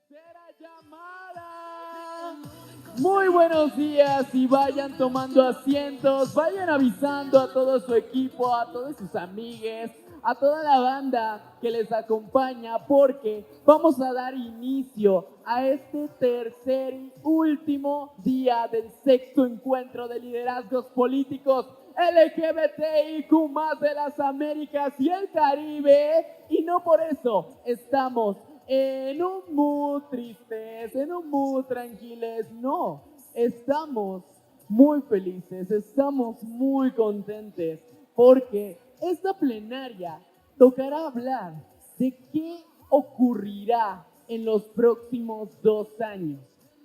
tercera llamada. Muy buenos días y vayan tomando asientos, vayan avisando a todo su equipo, a todos sus amigues, a toda la banda que les acompaña porque vamos a dar inicio a este tercer y último día del sexto encuentro de liderazgos políticos LGBTIQ+ de las Américas y el Caribe, y no por eso estamos en un mood tristes, en un mood tranquiles, no, estamos muy felices, estamos muy contentes porque esta plenaria tocará hablar de qué ocurrirá en los próximos 2 años.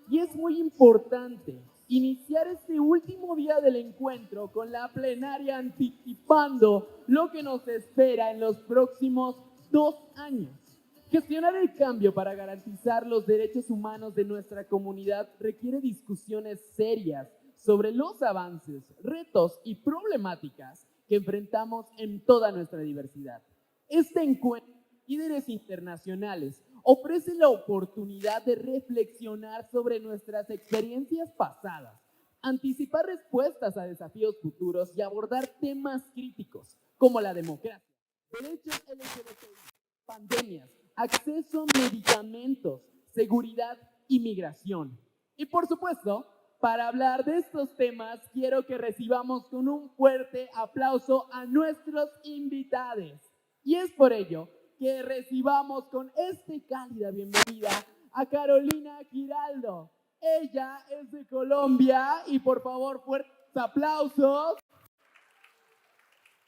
Y es muy importante iniciar este último día del encuentro con la plenaria anticipando lo que nos espera en los próximos 2 años. Gestionar el cambio para garantizar los derechos humanos de nuestra comunidad requiere discusiones serias sobre los avances, retos y problemáticas que enfrentamos en toda nuestra diversidad. Este encuentro, líderes internacionales, ofrece la oportunidad de reflexionar sobre nuestras experiencias pasadas, anticipar respuestas a desafíos futuros y abordar temas críticos como la democracia, derechos LGBTI, pandemias, acceso a medicamentos, seguridad y migración. Y por supuesto, para hablar de estos temas, quiero que recibamos con un fuerte aplauso a nuestros invitados. Y es por ello que recibamos con esta cálida bienvenida a Carolina Giraldo. Ella es de Colombia y por favor, fuertes aplausos.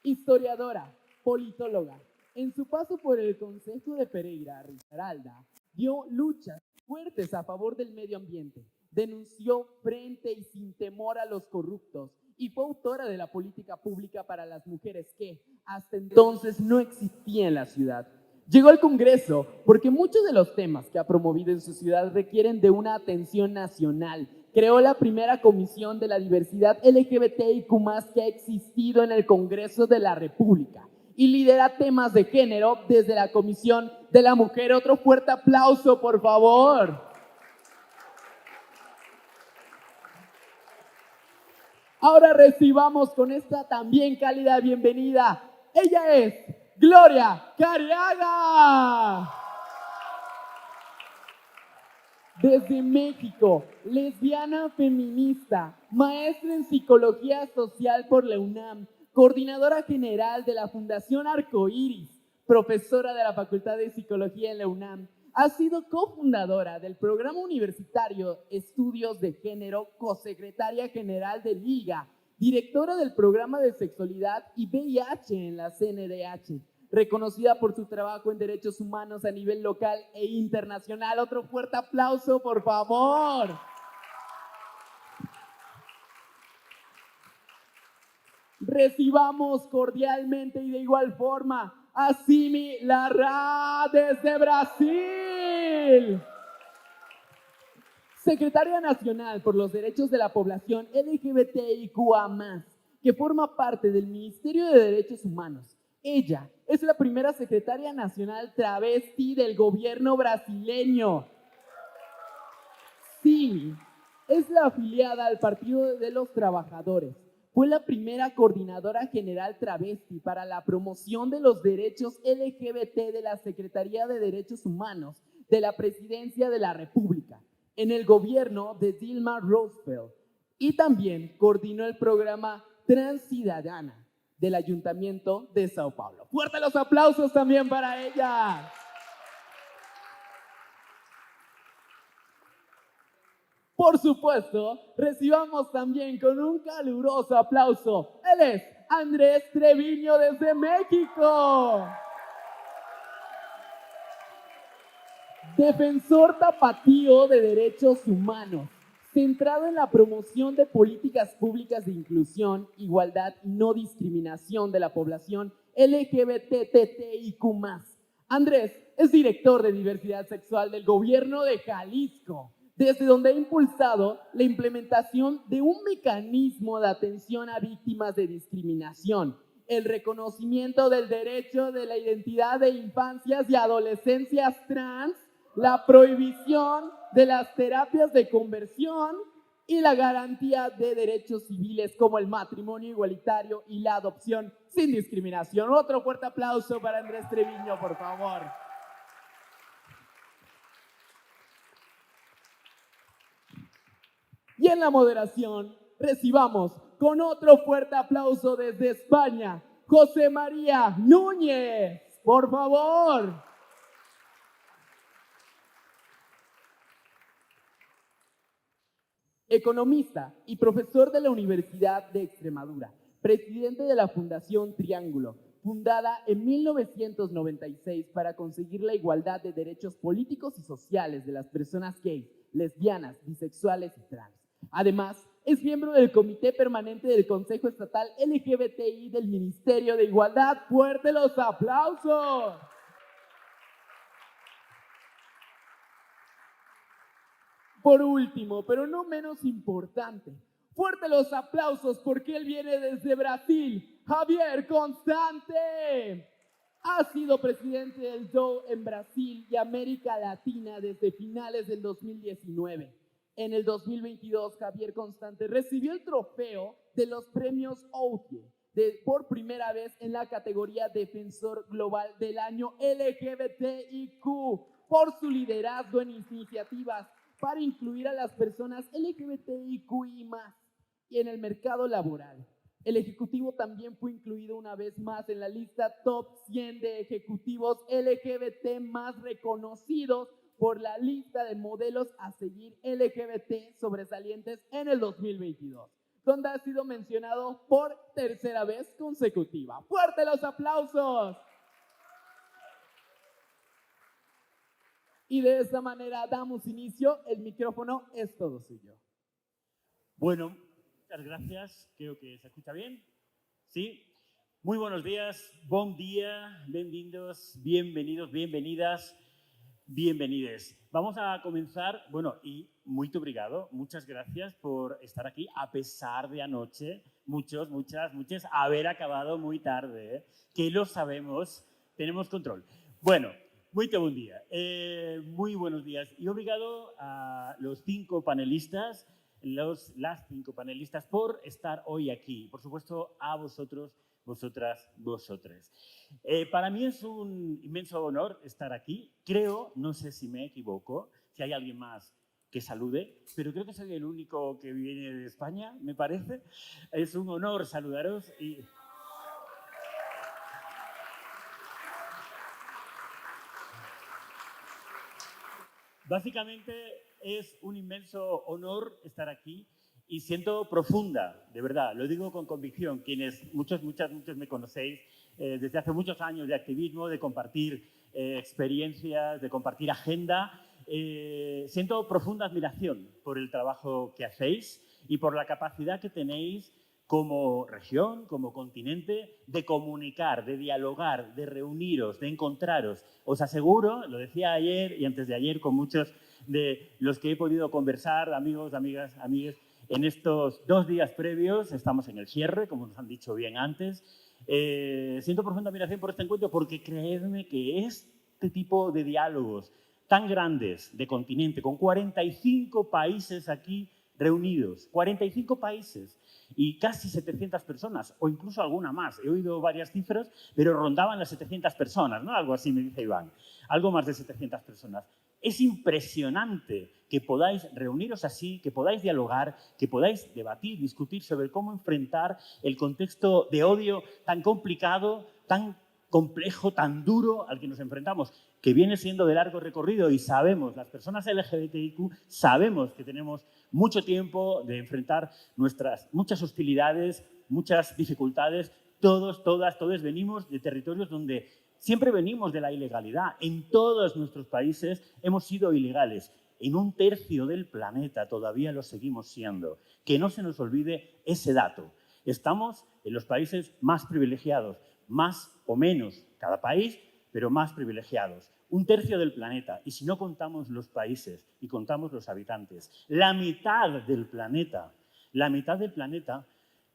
Historiadora, politóloga. En su paso por el Consejo de Pereira, Risaralda dio luchas fuertes a favor del medio ambiente, denunció frente y sin temor a los corruptos y fue autora de la política pública para las mujeres que hasta entonces no existía en la ciudad. Llegó al Congreso porque muchos de los temas que ha promovido en su ciudad requieren de una atención nacional. Creó la primera comisión de la diversidad LGBTIQ+ que ha existido en el Congreso de la República y lidera temas de género desde la Comisión de la Mujer. Otro fuerte aplauso, por favor. Ahora recibamos con esta también cálida bienvenida. Ella es Gloria Cariaga. Desde México, lesbiana feminista, maestra en psicología social por la UNAM, coordinadora general de la Fundación Arcoíris, profesora de la Facultad de Psicología en la UNAM, ha sido cofundadora del Programa Universitario Estudios de Género, cosecretaria general de Liga, directora del Programa de Sexualidad y VIH en la CNDH, reconocida por su trabajo en derechos humanos a nivel local e internacional. Otro fuerte aplauso, por favor. Recibamos cordialmente y de igual forma a Simi Larra desde Brasil. Secretaria Nacional por los Derechos de la Población LGBTIQA+, que forma parte del Ministerio de Derechos Humanos. Ella es la primera secretaria nacional travesti del gobierno brasileño. Sí, es la afiliada al Partido de los Trabajadores. Fue la primera coordinadora general travesti para la promoción de los derechos LGBT de la Secretaría de Derechos Humanos de la Presidencia de la República en el gobierno de Dilma Rousseff, y también coordinó el programa Transciudadana del Ayuntamiento de Sao Paulo. ¡Fuerte los aplausos también para ella! Por supuesto, recibamos también con un caluroso aplauso. Él es Andrés Treviño desde México. Defensor tapatío de derechos humanos, centrado en la promoción de políticas públicas de inclusión, igualdad y no discriminación de la población LGBTTIQ+. Andrés es director de diversidad sexual del gobierno de Jalisco, desde donde ha impulsado la implementación de un mecanismo de atención a víctimas de discriminación, el reconocimiento del derecho de la identidad de infancias y adolescencias trans la prohibición de las terapias de conversión y la garantía de derechos civiles como el matrimonio igualitario y la adopción sin discriminación. Otro fuerte aplauso para Andrés Treviño, por favor. Y en la moderación recibamos con otro fuerte aplauso desde España, José María Núñez, por favor. Economista y profesor de la Universidad de Extremadura, presidente de la Fundación Triángulo, fundada en 1996 para conseguir la igualdad de derechos políticos y sociales de las personas gays, lesbianas, bisexuales y trans. Además, es miembro del Comité Permanente del Consejo Estatal LGBTI del Ministerio de Igualdad. ¡Fuerte los aplausos! Por último, pero no menos importante, fuerte los aplausos porque él viene desde Brasil, Javier Constante. Ha sido presidente del DOE en Brasil y América Latina desde finales del 2019. En el 2022, Javier Constante recibió el trofeo de los premios OUTIE por primera vez en la categoría Defensor Global del Año LGBTIQ por su liderazgo en iniciativas para incluir a las personas LGBTIQI+, y en el mercado laboral. El ejecutivo también fue incluido una vez más en la lista Top 100 de ejecutivos LGBT más reconocidos por la lista de modelos a seguir LGBT sobresalientes en el 2022, donde ha sido mencionado por tercera vez consecutiva. ¡Fuerte los aplausos! Y de esta manera damos inicio. El micrófono es todo suyo. Bueno, muchas gracias. Creo que se escucha bien. ¿Sí? Muy buenos días. Buen día. Bienvenidos, bienvenidos, bienvenidas, bienvenides. Vamos a comenzar. Bueno, y muy obrigado. Muchas gracias por estar aquí a pesar de anoche. Muchos, muchas, haber acabado muy tarde. Que lo sabemos. Tenemos control. Bueno. Muy buen día, muy buenos días y obrigado a los 5 panelistas, las 5 panelistas por estar hoy aquí. Por supuesto, a vosotros, vosotras, vosotres. Para mí es un inmenso honor estar aquí. Creo, no sé si me equivoco, si hay alguien más que salude, pero creo que soy el único que viene de España, me parece. Es un honor saludaros y... Básicamente es un inmenso honor estar aquí y siento profunda, de verdad, lo digo con convicción, quienes muchos me conocéis desde hace muchos años de activismo, de compartir experiencias, de compartir agenda. Siento profunda admiración por el trabajo que hacéis y por la capacidad que tenéis como región, como continente, de comunicar, de dialogar, de reuniros, de encontraros. Os aseguro, lo decía ayer y antes de ayer con muchos de los que he podido conversar, amigos, amigas, amigues, en estos 2 días previos, estamos en el cierre, como nos han dicho bien antes. Siento profunda admiración por este encuentro porque creedme que este tipo de diálogos tan grandes de continente, con 45 países aquí reunidos, 45 países, y casi 700 personas, o incluso alguna más. He oído varias cifras, pero rondaban las 700 personas, ¿no? Algo así me dice Iván. Algo más de 700 personas. Es impresionante que podáis reuniros así, que podáis dialogar, que podáis debatir, discutir sobre cómo enfrentar el contexto de odio tan complicado, tan complejo, tan duro al que nos enfrentamos, que viene siendo de largo recorrido y sabemos, las personas LGBTIQ, sabemos que tenemos mucho tiempo de enfrentar nuestras muchas hostilidades, muchas dificultades. Todos venimos de territorios donde siempre venimos de la ilegalidad. En todos nuestros países hemos sido ilegales. En 1/3 del planeta todavía lo seguimos siendo. Que no se nos olvide ese dato. Estamos en los países más privilegiados, más o menos cada país, pero más privilegiados. 1/3 del planeta. Y si no contamos los países y contamos los habitantes, la mitad del planeta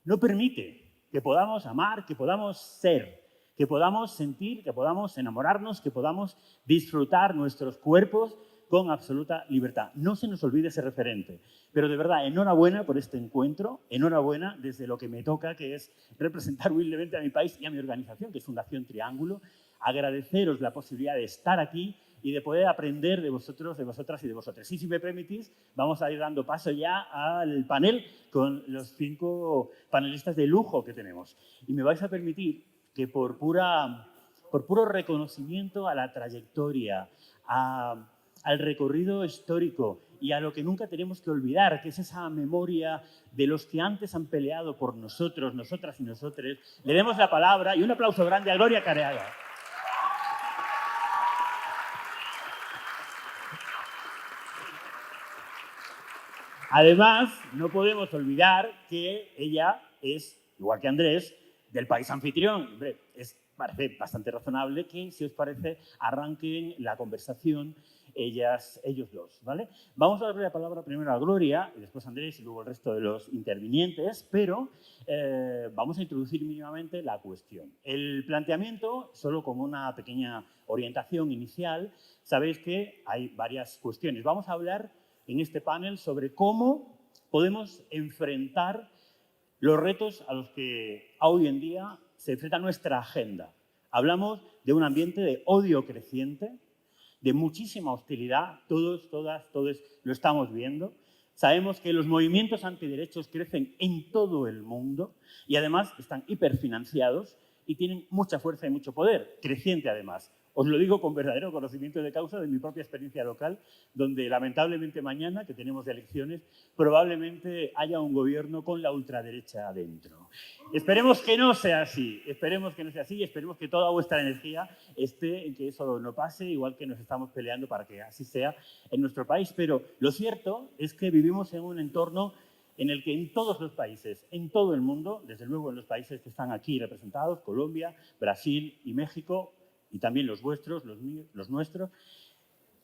no permite que podamos amar, que podamos ser, que podamos sentir, que podamos enamorarnos, que podamos disfrutar nuestros cuerpos con absoluta libertad. No se nos olvide ese referente. Pero de verdad, enhorabuena por este encuentro, enhorabuena desde lo que me toca, que es representar humildemente a mi país y a mi organización, que es Fundación Triángulo. Agradeceros la posibilidad de estar aquí y de poder aprender de vosotros, de vosotras y de vosotros. Y si me permitís, vamos a ir dando paso ya al panel con los 5 panelistas de lujo que tenemos. Y me vais a permitir que por puro reconocimiento a la trayectoria, al recorrido histórico y a lo que nunca tenemos que olvidar, que es esa memoria de los que antes han peleado por nosotros, nosotras y nosotres, le demos la palabra y un aplauso grande a Gloria Careaga. Además, no podemos olvidar que ella es, igual que Andrés, del país anfitrión. Hombre, parece bastante razonable que, si os parece, arranquen la conversación ellos dos, ¿vale? Vamos a darle la palabra primero a Gloria, y después a Andrés y luego el resto de los intervinientes, pero vamos a introducir mínimamente la cuestión. El planteamiento, solo como una pequeña orientación inicial, sabéis que hay varias cuestiones. Vamos a hablar en este panel sobre cómo podemos enfrentar los retos a los que hoy en día se enfrenta nuestra agenda. Hablamos de un ambiente de odio creciente, de muchísima hostilidad, todos lo estamos viendo. Sabemos que los movimientos antiderechos crecen en todo el mundo y además están hiperfinanciados y tienen mucha fuerza y mucho poder, creciente además. Os lo digo con verdadero conocimiento de causa de mi propia experiencia local, donde lamentablemente mañana, que tenemos elecciones, probablemente haya un gobierno con la ultraderecha adentro. Esperemos que no sea así, esperemos que toda vuestra energía esté en que eso no pase, igual que nos estamos peleando para que así sea en nuestro país. Pero lo cierto es que vivimos en un entorno en el que en todos los países, en todo el mundo, desde luego en los países que están aquí representados, Colombia, Brasil y México, y también los vuestros, los míos, los nuestros,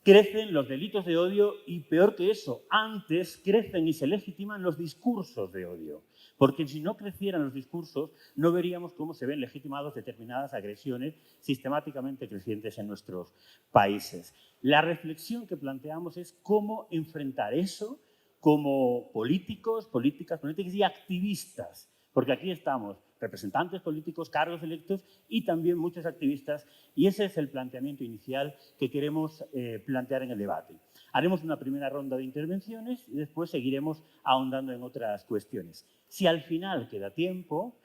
crecen los delitos de odio y, peor que eso, antes crecen y se legitiman los discursos de odio. Porque si no crecieran los discursos, no veríamos cómo se ven legitimadas determinadas agresiones sistemáticamente crecientes en nuestros países. La reflexión que planteamos es cómo enfrentar eso como políticos, políticas y activistas. Porque aquí estamos representantes políticos, cargos electos y también muchos activistas, y ese es el planteamiento inicial que queremos plantear en el debate. Haremos una primera ronda de intervenciones y después seguiremos ahondando en otras cuestiones. Si al final queda tiempo,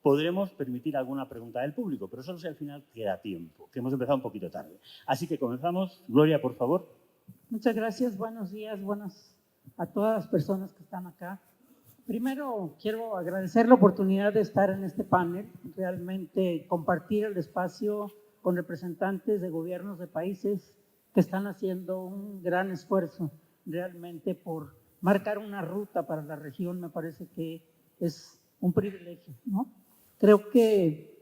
podremos permitir alguna pregunta del público, pero solo si al final queda tiempo, que hemos empezado un poquito tarde. Así que comenzamos. Gloria, por favor. Muchas gracias, buenos días, buenas a todas las personas que están acá. Primero, quiero agradecer la oportunidad de estar en este panel, realmente compartir el espacio con representantes de gobiernos de países que están haciendo un gran esfuerzo realmente por marcar una ruta para la región. Me parece que es un privilegio, ¿no? Creo que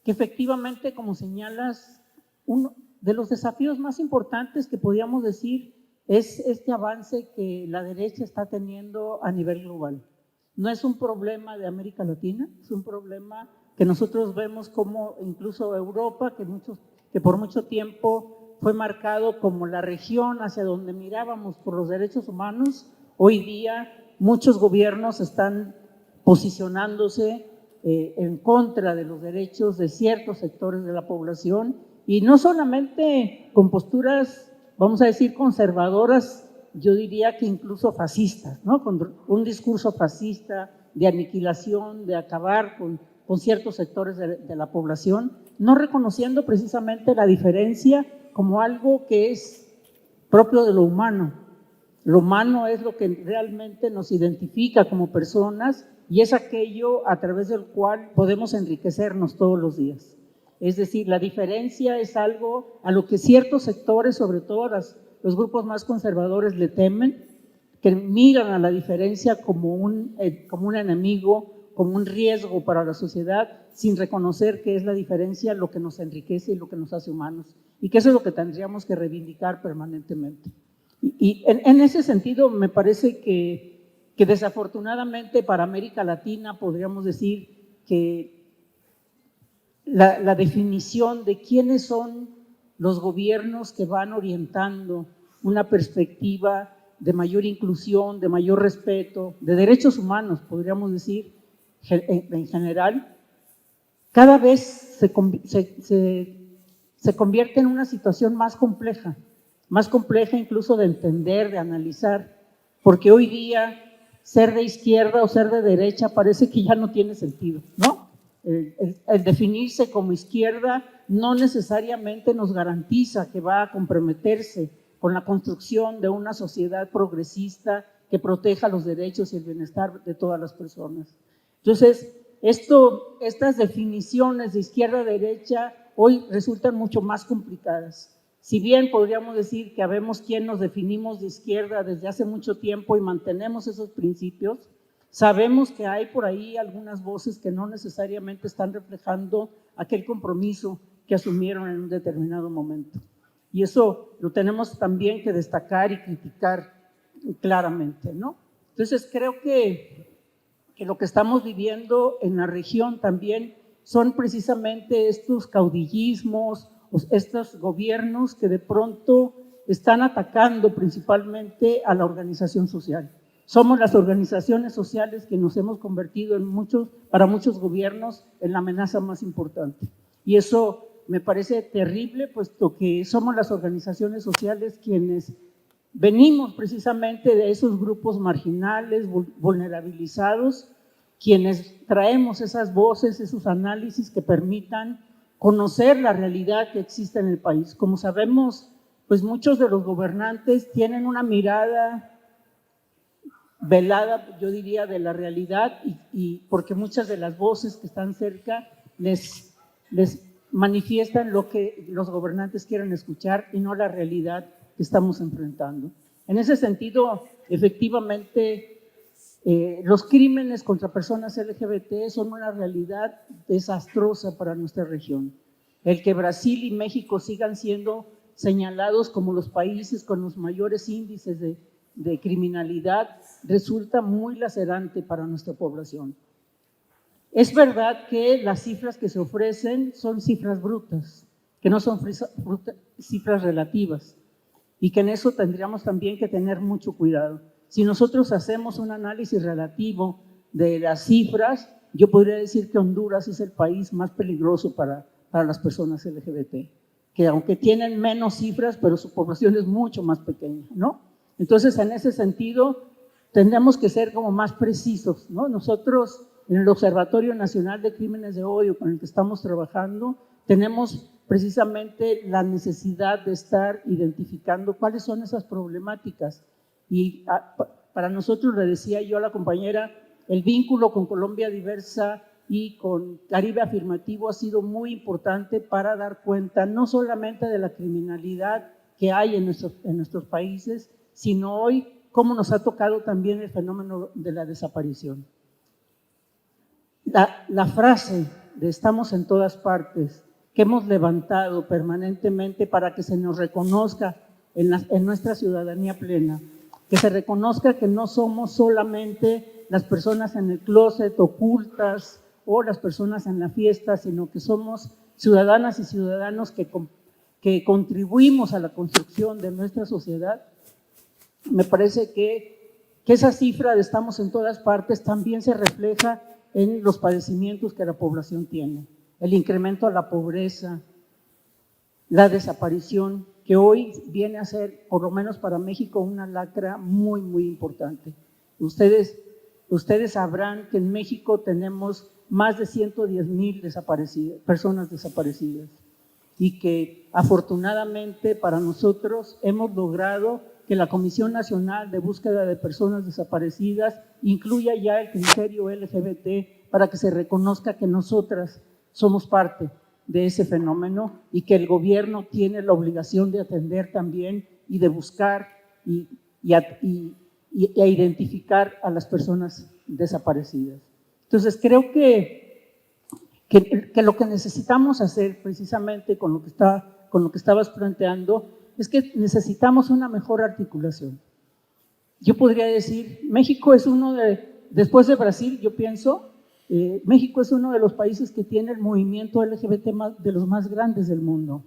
efectivamente, como señalas, uno de los desafíos más importantes que podríamos decir es este avance que la derecha está teniendo a nivel global. No es un problema de América Latina, es un problema que nosotros vemos como incluso Europa, que por mucho tiempo fue marcado como la región hacia donde mirábamos por los derechos humanos. Hoy día muchos gobiernos están posicionándose en contra de los derechos de ciertos sectores de la población, y no solamente con posturas, vamos a decir, conservadoras, yo diría que incluso fascistas, ¿no? Con un discurso fascista de aniquilación, de acabar con ciertos sectores de la población, no reconociendo precisamente la diferencia como algo que es propio de lo humano. Lo humano es lo que realmente nos identifica como personas y es aquello a través del cual podemos enriquecernos todos los días. Es decir, la diferencia es algo a lo que ciertos sectores, sobre todo los grupos más conservadores, le temen, que miran a la diferencia como un enemigo, como un riesgo para la sociedad, sin reconocer que es la diferencia lo que nos enriquece y lo que nos hace humanos, y que eso es lo que tendríamos que reivindicar permanentemente. Y en ese sentido me parece que desafortunadamente para América Latina podríamos decir que la definición de quiénes son los gobiernos que van orientando una perspectiva de mayor inclusión, de mayor respeto, de derechos humanos, podríamos decir, en general, cada vez se convierte en una situación más compleja incluso de entender, de analizar, porque hoy día ser de izquierda o ser de derecha parece que ya no tiene sentido, ¿no? El definirse como izquierda no necesariamente nos garantiza que va a comprometerse con la construcción de una sociedad progresista que proteja los derechos y el bienestar de todas las personas. Entonces, estas definiciones de izquierda-derecha hoy resultan mucho más complicadas. Si bien podríamos decir que habemos quien nos definimos de izquierda desde hace mucho tiempo y mantenemos esos principios, sabemos que hay por ahí algunas voces que no necesariamente están reflejando aquel compromiso que asumieron en un determinado momento. Y eso lo tenemos también que destacar y criticar claramente, ¿no? Entonces creo que lo que estamos viviendo en la región también son precisamente estos caudillismos, estos gobiernos que de pronto están atacando principalmente a la organización social. Somos las organizaciones sociales que nos hemos convertido para muchos gobiernos en la amenaza más importante. Y eso me parece terrible, puesto que somos las organizaciones sociales quienes venimos precisamente de esos grupos marginales, vulnerabilizados, quienes traemos esas voces, esos análisis que permitan conocer la realidad que existe en el país. Como sabemos, pues muchos de los gobernantes tienen una mirada velada, yo diría, de la realidad y porque muchas de las voces que están cerca les manifiestan lo que los gobernantes quieren escuchar y no la realidad que estamos enfrentando. En ese sentido, efectivamente, los crímenes contra personas LGBT son una realidad desastrosa para nuestra región. El que Brasil y México sigan siendo señalados como los países con los mayores índices de criminalidad resulta muy lacerante para nuestra población. Es verdad que las cifras que se ofrecen son cifras brutas, que no son cifras relativas y que en eso tendríamos también que tener mucho cuidado. Si nosotros hacemos un análisis relativo de las cifras, yo podría decir que Honduras es el país más peligroso para las personas LGBT, que aunque tienen menos cifras, pero su población es mucho más pequeña, ¿no? Entonces, en ese sentido, tendremos que ser como más precisos, ¿no? Nosotros, en el Observatorio Nacional de Crímenes de Odio, con el que estamos trabajando, tenemos precisamente la necesidad de estar identificando cuáles son esas problemáticas. Y para nosotros, le decía yo a la compañera, el vínculo con Colombia Diversa y con Caribe Afirmativo ha sido muy importante para dar cuenta no solamente de la criminalidad que hay en nuestros países, sino hoy cómo nos ha tocado también el fenómeno de la desaparición. La frase de estamos en todas partes, que hemos levantado permanentemente para que se nos reconozca en nuestra ciudadanía plena, que se reconozca que no somos solamente las personas en el closet ocultas o las personas en la fiesta, sino que somos ciudadanas y ciudadanos que contribuimos a la construcción de nuestra sociedad. Me parece que esa cifra de estamos en todas partes también se refleja en los padecimientos que la población tiene, el incremento a la pobreza, la desaparición, que hoy viene a ser, por lo menos para México, una lacra muy, muy importante. Ustedes sabrán que en México tenemos más de 110,000 personas desaparecidas y que afortunadamente para nosotros hemos logrado que la Comisión Nacional de Búsqueda de Personas Desaparecidas incluya ya el criterio LGBT para que se reconozca que nosotras somos parte de ese fenómeno y que el gobierno tiene la obligación de atender también y de buscar y a identificar a las personas desaparecidas. Entonces creo que lo que necesitamos hacer precisamente con lo que estabas planteando es que necesitamos una mejor articulación. Yo podría decir, México es después de Brasil, yo pienso, México es uno de los países que tiene el movimiento LGBT de los más grandes del mundo.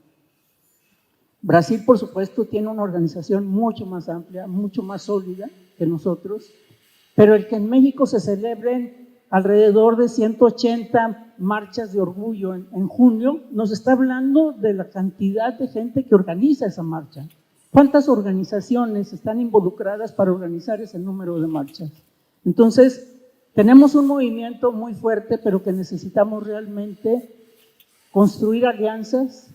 Brasil, por supuesto, tiene una organización mucho más amplia, mucho más sólida que nosotros, pero el que en México se celebren alrededor de 180 marchas de orgullo en junio, nos está hablando de la cantidad de gente que organiza esa marcha. ¿Cuántas organizaciones están involucradas para organizar ese número de marchas? Entonces, tenemos un movimiento muy fuerte, pero que necesitamos realmente construir alianzas,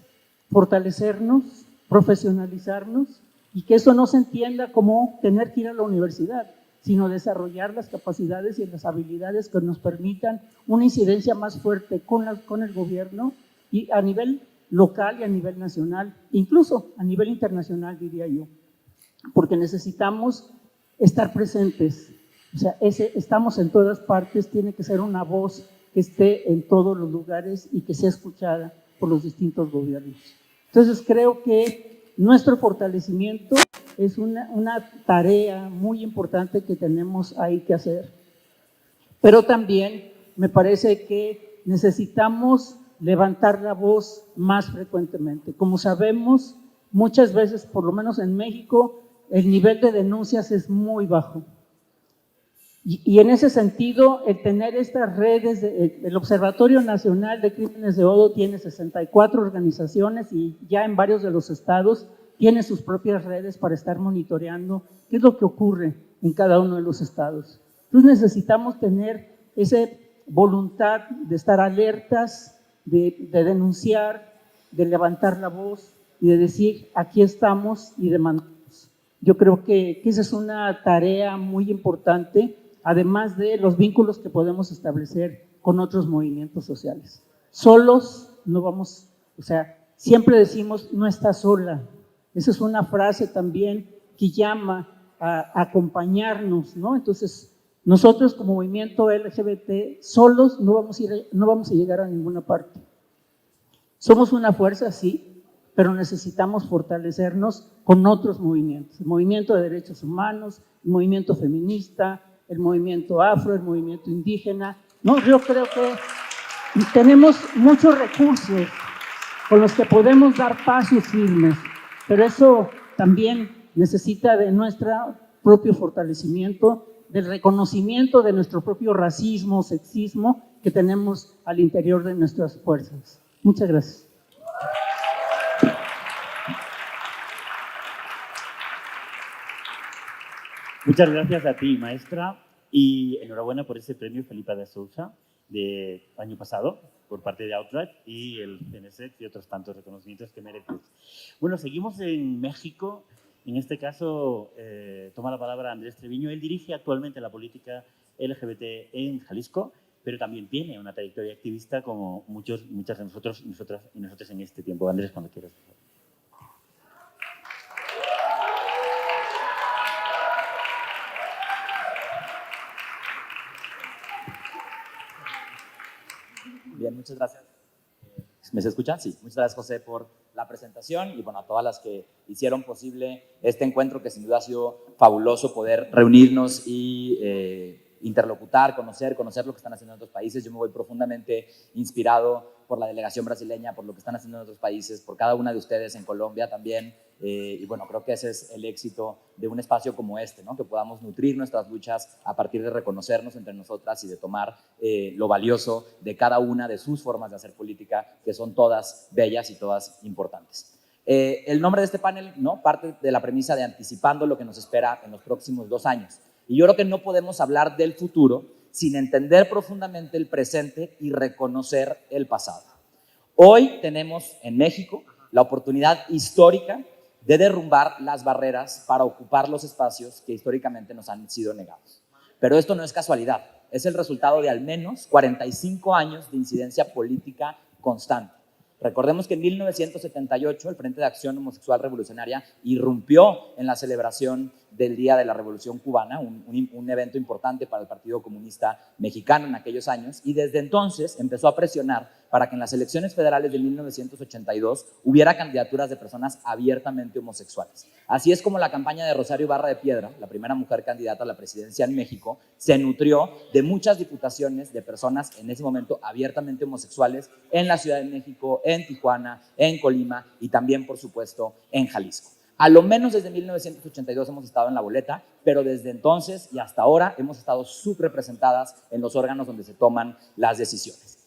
fortalecernos, profesionalizarnos, y que eso no se entienda como tener que ir a la universidad, sino desarrollar las capacidades y las habilidades que nos permitan una incidencia más fuerte con el gobierno, y a nivel local y a nivel nacional, incluso a nivel internacional, diría yo, porque necesitamos estar presentes. O sea, estamos en todas partes, tiene que ser una voz que esté en todos los lugares y que sea escuchada por los distintos gobiernos. Entonces, creo que nuestro fortalecimiento es una tarea muy importante que tenemos ahí que hacer. Pero también me parece que necesitamos levantar la voz más frecuentemente. Como sabemos, muchas veces, por lo menos en México, el nivel de denuncias es muy bajo. Y en ese sentido, el tener estas redes, el Observatorio Nacional de Crímenes de Odio tiene 64 organizaciones y ya en varios de los estados tiene sus propias redes para estar monitoreando qué es lo que ocurre en cada uno de los estados. Entonces necesitamos tener esa voluntad de estar alertas, de denunciar, de levantar la voz y de decir aquí estamos y demandamos. Yo creo que esa es una tarea muy importante, además de los vínculos que podemos establecer con otros movimientos sociales. Solos no vamos, o sea, siempre decimos no estás sola. Esa es una frase también que llama a acompañarnos, ¿no? Entonces, nosotros como movimiento LGBT solos no vamos a llegar a ninguna parte. Somos una fuerza, sí, pero necesitamos fortalecernos con otros movimientos. El movimiento de derechos humanos, el movimiento feminista, el movimiento afro, el movimiento indígena. No, yo creo que tenemos muchos recursos con los que podemos dar pasos firmes, pero eso también necesita de nuestro propio fortalecimiento, del reconocimiento de nuestro propio racismo, sexismo que tenemos al interior de nuestras fuerzas. Muchas gracias. Muchas gracias a ti, maestra, y enhorabuena por ese premio Felipa de Sousa del año pasado por parte de Outright y el CNSEC y otros tantos reconocimientos que mereces. Bueno, seguimos en México. En este caso, toma la palabra Andrés Treviño. Él dirige actualmente la política LGBT en Jalisco, pero también tiene una trayectoria activista como muchas de nosotros y nosotros en este tiempo. Andrés, cuando quieras. Bien, muchas gracias. ¿Me se escucha? Sí. Muchas gracias, José, por la presentación y bueno, a todas las que hicieron posible este encuentro, que sin duda ha sido fabuloso poder reunirnos y interlocutar, conocer lo que están haciendo en otros países. Yo me voy profundamente inspirado por la delegación brasileña, por lo que están haciendo en otros países, por cada una de ustedes en Colombia también. Y bueno, creo que ese es el éxito de un espacio como este, ¿no? Que podamos nutrir nuestras luchas a partir de reconocernos entre nosotras y de tomar lo valioso de cada una de sus formas de hacer política, que son todas bellas y todas importantes. El nombre de este panel, ¿no?, parte de la premisa de anticipando lo que nos espera en los próximos 2 años. Y yo creo que no podemos hablar del futuro sin entender profundamente el presente y reconocer el pasado. Hoy tenemos en México la oportunidad histórica de derrumbar las barreras para ocupar los espacios que históricamente nos han sido negados. Pero esto no es casualidad, es el resultado de al menos 45 años de incidencia política constante. Recordemos que en 1978 el Frente de Acción Homosexual Revolucionaria irrumpió en la celebración del Día de la Revolución Cubana, un evento importante para el Partido Comunista Mexicano en aquellos años, y desde entonces empezó a presionar para que en las elecciones federales de 1982 hubiera candidaturas de personas abiertamente homosexuales. Así es como la campaña de Rosario Ibarra de Piedra, la primera mujer candidata a la presidencia en México, se nutrió de muchas diputaciones de personas en ese momento abiertamente homosexuales en la Ciudad de México, en Tijuana, en Colima y también, por supuesto, en Jalisco. A lo menos desde 1982 hemos estado en la boleta, pero desde entonces y hasta ahora hemos estado subrepresentadas en los órganos donde se toman las decisiones.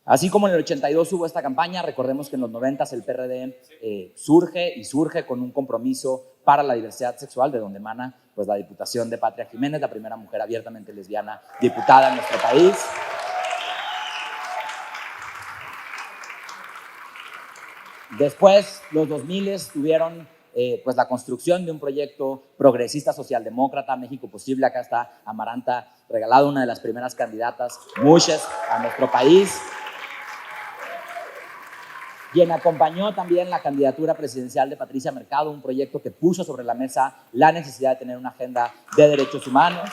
Así como en el 82 hubo esta campaña, recordemos que en los 90 el PRD surge con un compromiso para la diversidad sexual, de donde emana pues, la diputación de Patria Jiménez, la primera mujer abiertamente lesbiana diputada en nuestro país. Después, los 2000 tuvieron pues la construcción de un proyecto progresista socialdemócrata, México Posible. Acá está Amaranta, regalado una de las primeras candidatas, Mushes, a nuestro país, quien acompañó también la candidatura presidencial de Patricia Mercado, un proyecto que puso sobre la mesa la necesidad de tener una agenda de derechos humanos,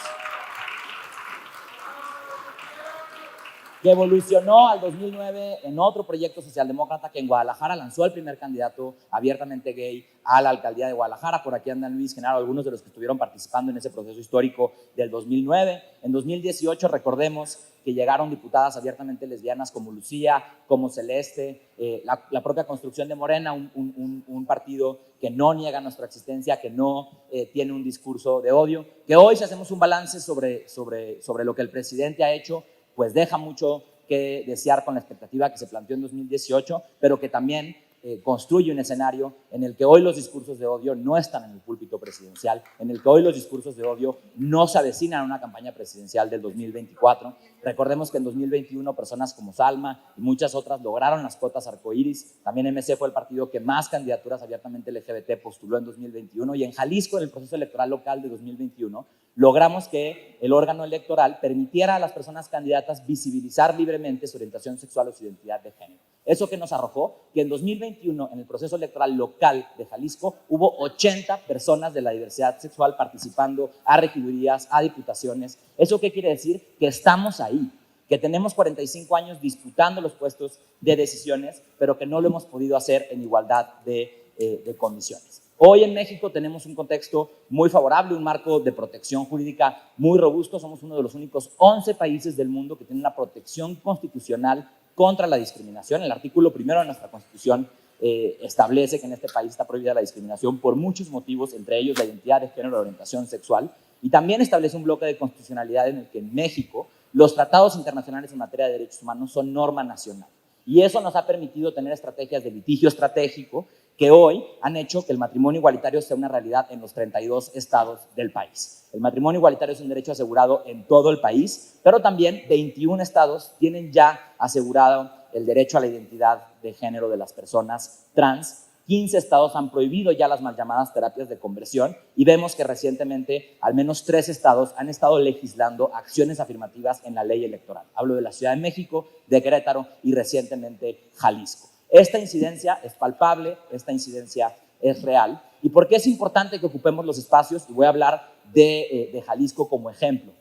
que evolucionó al 2009 en otro proyecto socialdemócrata que en Guadalajara lanzó al primer candidato abiertamente gay a la alcaldía de Guadalajara. Por aquí andan Luis Genaro, algunos de los que estuvieron participando en ese proceso histórico del 2009. En 2018 recordemos que llegaron diputadas abiertamente lesbianas como Lucía, como Celeste, la propia construcción de Morena, un partido que no niega nuestra existencia, que no tiene un discurso de odio, que hoy, si hacemos un balance sobre lo que el presidente ha hecho, pues deja mucho que desear con la expectativa que se planteó en 2018, pero que también construye un escenario en el que hoy los discursos de odio no están en el púlpito presidencial, en el que hoy los discursos de odio no se avecinan a una campaña presidencial del 2024. Recordemos que en 2021 personas como Salma y muchas otras lograron las cuotas arcoíris. También MC fue el partido que más candidaturas abiertamente LGBT postuló en 2021, y en Jalisco, en el proceso electoral local de 2021, logramos que el órgano electoral permitiera a las personas candidatas visibilizar libremente su orientación sexual o su identidad de género. ¿Eso que nos arrojó? Que en 2021, en el proceso electoral local de Jalisco, hubo 80 personas de la diversidad sexual participando a regidurías, a diputaciones. ¿Eso qué quiere decir? Que estamos ahí, que tenemos 45 años disputando los puestos de decisiones, pero que no lo hemos podido hacer en igualdad de condiciones. Hoy en México tenemos un contexto muy favorable, un marco de protección jurídica muy robusto. Somos uno de los únicos 11 países del mundo que tiene una protección constitucional contra la discriminación. El artículo 1 de nuestra Constitución establece que en este país está prohibida la discriminación por muchos motivos, entre ellos la identidad de género, la orientación sexual, y también establece un bloque de constitucionalidad en el que en México los tratados internacionales en materia de derechos humanos son norma nacional. Y eso nos ha permitido tener estrategias de litigio estratégico que hoy han hecho que el matrimonio igualitario sea una realidad en los 32 estados del país. El matrimonio igualitario es un derecho asegurado en todo el país, pero también 21 estados tienen ya asegurado el derecho a la identidad de género de las personas trans. 15 estados han prohibido ya las mal llamadas terapias de conversión, y vemos que recientemente al menos 3 estados han estado legislando acciones afirmativas en la ley electoral. Hablo de la Ciudad de México, de Querétaro y recientemente Jalisco. Esta incidencia es palpable, esta incidencia es real. ¿Y por qué es importante que ocupemos los espacios? Y voy a hablar de Jalisco como ejemplo.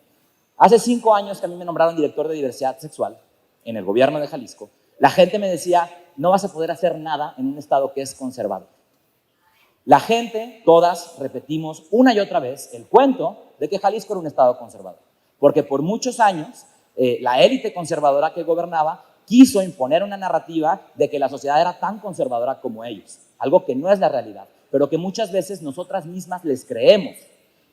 Hace 5 años que a mí me nombraron director de diversidad sexual en el gobierno de Jalisco, la gente me decía: no vas a poder hacer nada en un estado que es conservador. La gente, todas repetimos una y otra vez el cuento de que Jalisco era un estado conservador, porque por muchos años la élite conservadora que gobernaba quiso imponer una narrativa de que la sociedad era tan conservadora como ellos, algo que no es la realidad, pero que muchas veces nosotras mismas les creemos,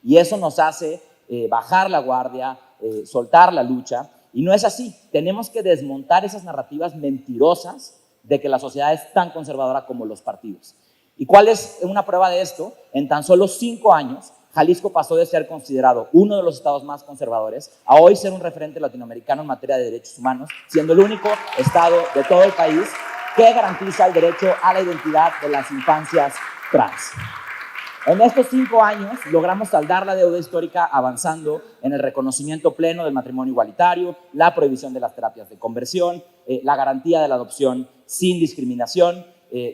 y eso nos hace bajar la guardia, soltar la lucha, y no es así. Tenemos que desmontar esas narrativas mentirosas de que la sociedad es tan conservadora como los partidos. ¿Y cuál es una prueba de esto? En tan solo 5 años, Jalisco pasó de ser considerado uno de los estados más conservadores a hoy ser un referente latinoamericano en materia de derechos humanos, siendo el único estado de todo el país que garantiza el derecho a la identidad de las infancias trans. En estos 5 años logramos saldar la deuda histórica avanzando en el reconocimiento pleno del matrimonio igualitario, la prohibición de las terapias de conversión, la garantía de la adopción sin discriminación,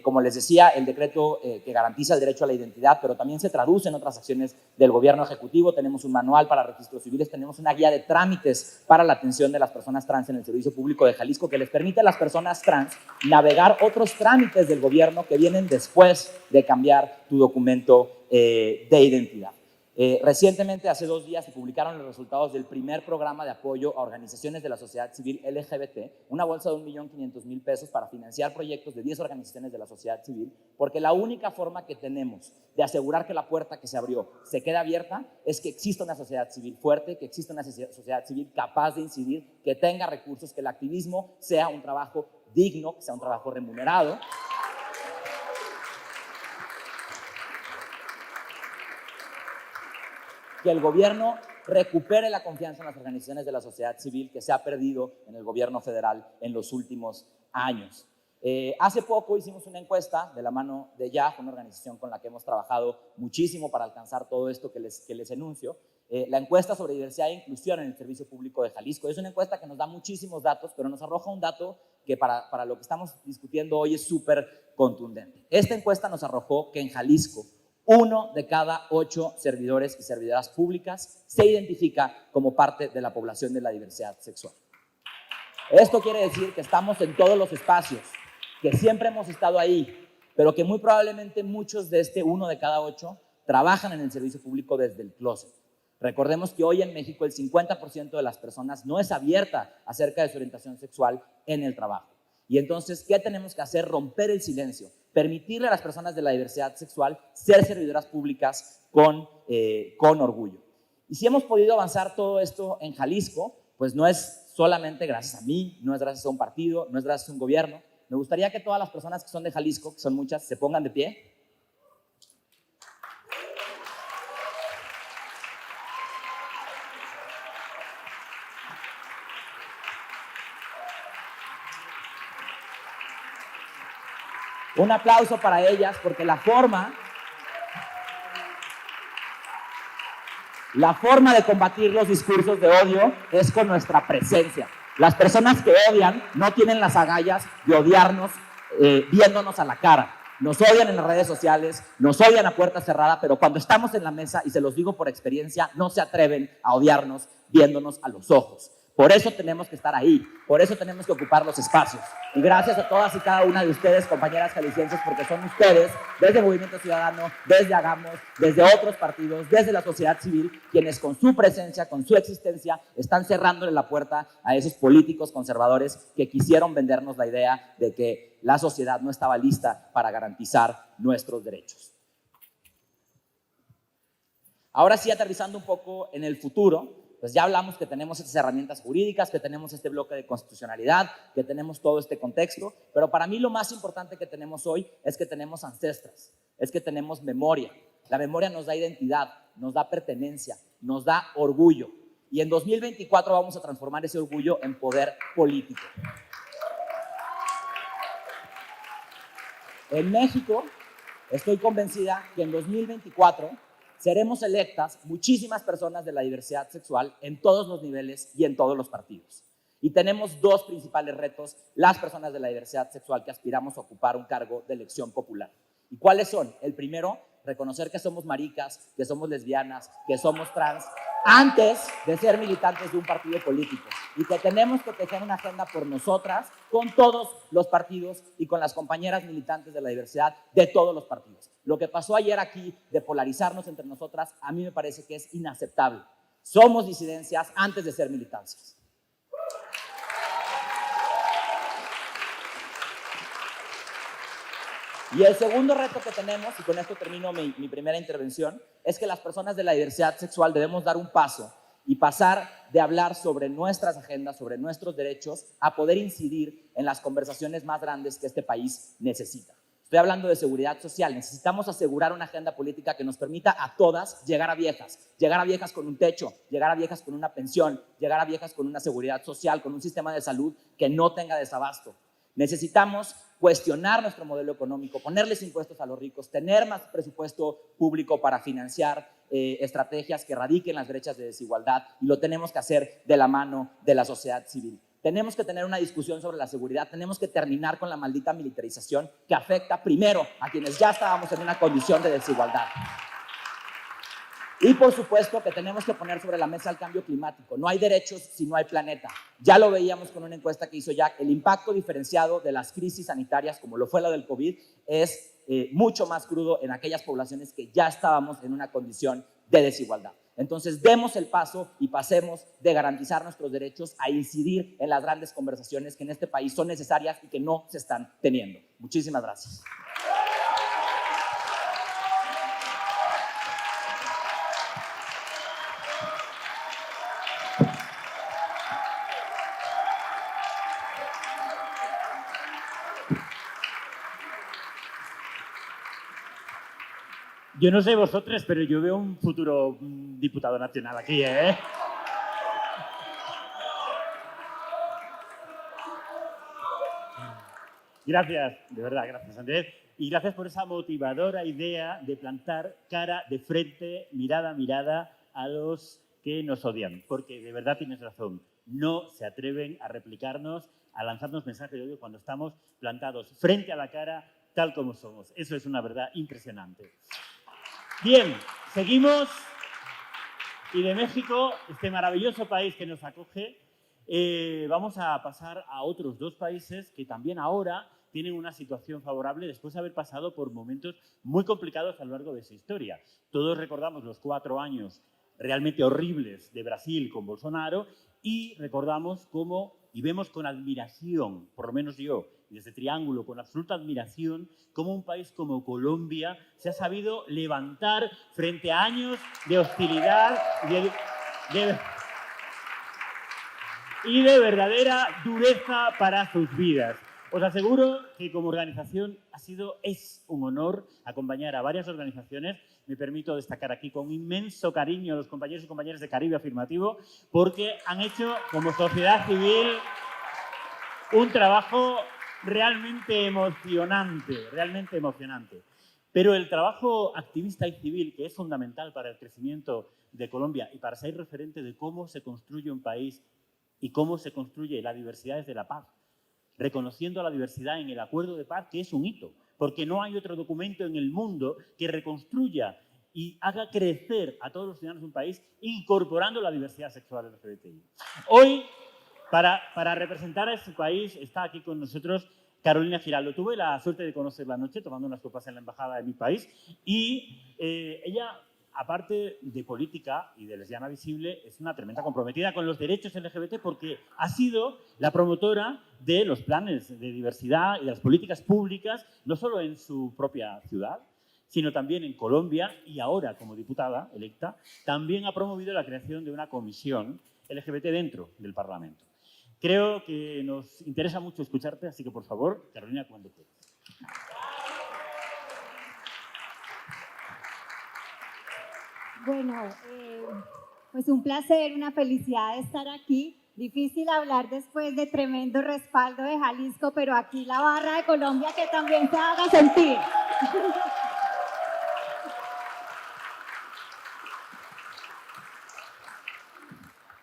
como les decía, el decreto que garantiza el derecho a la identidad, pero también se traduce en otras acciones del gobierno ejecutivo. Tenemos un manual para registros civiles, tenemos una guía de trámites para la atención de las personas trans en el Servicio Público de Jalisco, que les permite a las personas trans navegar otros trámites del gobierno que vienen después de cambiar tu documento de identidad. Recientemente, hace 2 días, se publicaron los resultados del primer programa de apoyo a organizaciones de la sociedad civil LGBT, una bolsa de $1.500.000 pesos para financiar proyectos de 10 organizaciones de la sociedad civil, porque la única forma que tenemos de asegurar que la puerta que se abrió se quede abierta es que exista una sociedad civil fuerte, que exista una sociedad civil capaz de incidir, que tenga recursos, que el activismo sea un trabajo digno, que sea un trabajo remunerado. Que el gobierno recupere la confianza en las organizaciones de la sociedad civil que se ha perdido en el gobierno federal en los últimos años. Hace poco hicimos una encuesta de la mano de YAJ, una organización con la que hemos trabajado muchísimo para alcanzar todo esto que les enuncio. La encuesta sobre diversidad e inclusión en el Servicio Público de Jalisco es una encuesta que nos da muchísimos datos, pero nos arroja un dato que para lo que estamos discutiendo hoy es súper contundente. Esta encuesta nos arrojó que en Jalisco 1 de cada 8 servidores y servidoras públicas se identifica como parte de la población de la diversidad sexual. Esto quiere decir que estamos en todos los espacios, que siempre hemos estado ahí, pero que muy probablemente muchos de este 1 de cada 8 trabajan en el servicio público desde el closet. Recordemos que hoy en México el 50% de las personas no es abierta acerca de su orientación sexual en el trabajo. Y entonces, ¿qué tenemos que hacer? Romper el silencio, permitirle a las personas de la diversidad sexual ser servidoras públicas con orgullo. Y si hemos podido avanzar todo esto en Jalisco, pues no es solamente gracias a mí, no es gracias a un partido, no es gracias a un gobierno. Me gustaría que todas las personas que son de Jalisco, que son muchas, se pongan de pie. Un aplauso para ellas, porque la forma de combatir los discursos de odio es con nuestra presencia. Las personas que odian no tienen las agallas de odiarnos viéndonos a la cara. Nos odian en las redes sociales, nos odian a puerta cerrada, pero cuando estamos en la mesa, y se los digo por experiencia, no se atreven a odiarnos viéndonos a los ojos. Por eso tenemos que estar ahí, por eso tenemos que ocupar los espacios. Y gracias a todas y cada una de ustedes, compañeras jaliscienses, porque son ustedes, desde Movimiento Ciudadano, desde Hagamos, desde otros partidos, desde la sociedad civil, quienes con su presencia, con su existencia, están cerrándole la puerta a esos políticos conservadores que quisieron vendernos la idea de que la sociedad no estaba lista para garantizar nuestros derechos. Ahora sí, aterrizando un poco en el futuro, pues ya hablamos que tenemos estas herramientas jurídicas, que tenemos este bloque de constitucionalidad, que tenemos todo este contexto, pero para mí lo más importante que tenemos hoy es que tenemos ancestras, es que tenemos memoria. La memoria nos da identidad, nos da pertenencia, nos da orgullo. Y en 2024 vamos a transformar ese orgullo en poder político. En México, estoy convencida que en 2024 seremos electas muchísimas personas de la diversidad sexual en todos los niveles y en todos los partidos. Y tenemos 2 principales retos, las personas de la diversidad sexual que aspiramos a ocupar un cargo de elección popular. ¿Y cuáles son? El primero, reconocer que somos maricas, que somos lesbianas, que somos trans, antes de ser militantes de un partido político. Y que tenemos que tejer una agenda por nosotras, con todos los partidos y con las compañeras militantes de la diversidad de todos los partidos. Lo que pasó ayer aquí de polarizarnos entre nosotras, a mí me parece que es inaceptable. Somos disidencias antes de ser militancias. Y el segundo reto que tenemos, y con esto termino mi primera intervención, es que las personas de la diversidad sexual debemos dar un paso y pasar de hablar sobre nuestras agendas, sobre nuestros derechos, a poder incidir en las conversaciones más grandes que este país necesita. Estoy hablando de seguridad social. Necesitamos asegurar una agenda política que nos permita a todas llegar a viejas con un techo, llegar a viejas con una pensión, llegar a viejas con una seguridad social, con un sistema de salud que no tenga desabasto. Necesitamos cuestionar nuestro modelo económico, ponerles impuestos a los ricos, tener más presupuesto público para financiar estrategias que erradiquen las brechas de desigualdad, y lo tenemos que hacer de la mano de la sociedad civil. Tenemos que tener una discusión sobre la seguridad, tenemos que terminar con la maldita militarización que afecta primero a quienes ya estábamos en una condición de desigualdad. Y por supuesto que tenemos que poner sobre la mesa el cambio climático. No hay derechos si no hay planeta. Ya lo veíamos con una encuesta que hizo Jack. El impacto diferenciado de las crisis sanitarias, como lo fue la del COVID, es mucho más crudo en aquellas poblaciones que ya estábamos en una condición de desigualdad. Entonces, demos el paso y pasemos de garantizar nuestros derechos a incidir en las grandes conversaciones que en este país son necesarias y que no se están teniendo. Muchísimas gracias. Yo no sé vosotros, pero yo veo un futuro diputado nacional aquí, ¿eh? Gracias, de verdad, gracias, Andrés. Y gracias por esa motivadora idea de plantar cara de frente, mirada a mirada, a los que nos odian. Porque de verdad tienes razón, no se atreven a replicarnos, a lanzarnos mensajes de odio cuando estamos plantados frente a la cara, tal como somos. Eso es una verdad impresionante. Bien, seguimos. Y de México, este maravilloso país que nos acoge, vamos a pasar a otros dos países que también ahora tienen una situación favorable después de haber pasado por momentos muy complicados a lo largo de su historia. Todos recordamos los 4 años realmente horribles de Brasil con Bolsonaro y recordamos cómo, y vemos con admiración, por lo menos yo, desde Triángulo, con absoluta admiración, cómo un país como Colombia se ha sabido levantar frente a años de hostilidad y de verdadera dureza para sus vidas. Os aseguro que como organización es un honor acompañar a varias organizaciones. Me permito destacar aquí con inmenso cariño a los compañeros y compañeras de Caribe Afirmativo, porque han hecho como sociedad civil un trabajo realmente emocionante, realmente emocionante. Pero el trabajo activista y civil, que es fundamental para el crecimiento de Colombia y para ser referente de cómo se construye un país y cómo se construye la diversidad desde la paz, reconociendo la diversidad en el acuerdo de paz, que es un hito, porque no hay otro documento en el mundo que reconstruya y haga crecer a todos los ciudadanos de un país incorporando la diversidad sexual LGBTI. Hoy, para representar a este país, está aquí con nosotros Carolina Giraldo. Tuve la suerte de conocerla anoche tomando unas copas en la embajada de mi país y ella, aparte de política y de lesbiana visible, es una tremenda comprometida con los derechos LGBT porque ha sido la promotora de los planes de diversidad y de las políticas públicas, no solo en su propia ciudad, sino también en Colombia y ahora, como diputada electa, también ha promovido la creación de una comisión LGBT dentro del Parlamento. Creo que nos interesa mucho escucharte, así que por favor, Carolina, cuando quieras. Bueno, pues un placer, una felicidad de estar aquí. Difícil hablar después de tremendo respaldo de Jalisco, pero aquí la barra de Colombia que también se haga sentir.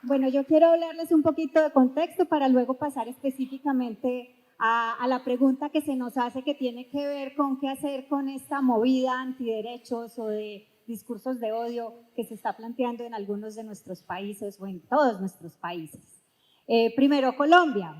Bueno, yo quiero hablarles un poquito de contexto para luego pasar específicamente a la pregunta que se nos hace que tiene que ver con qué hacer con esta movida antiderechos o de discursos de odio que se está planteando en algunos de nuestros países o en todos nuestros países. Primero, Colombia.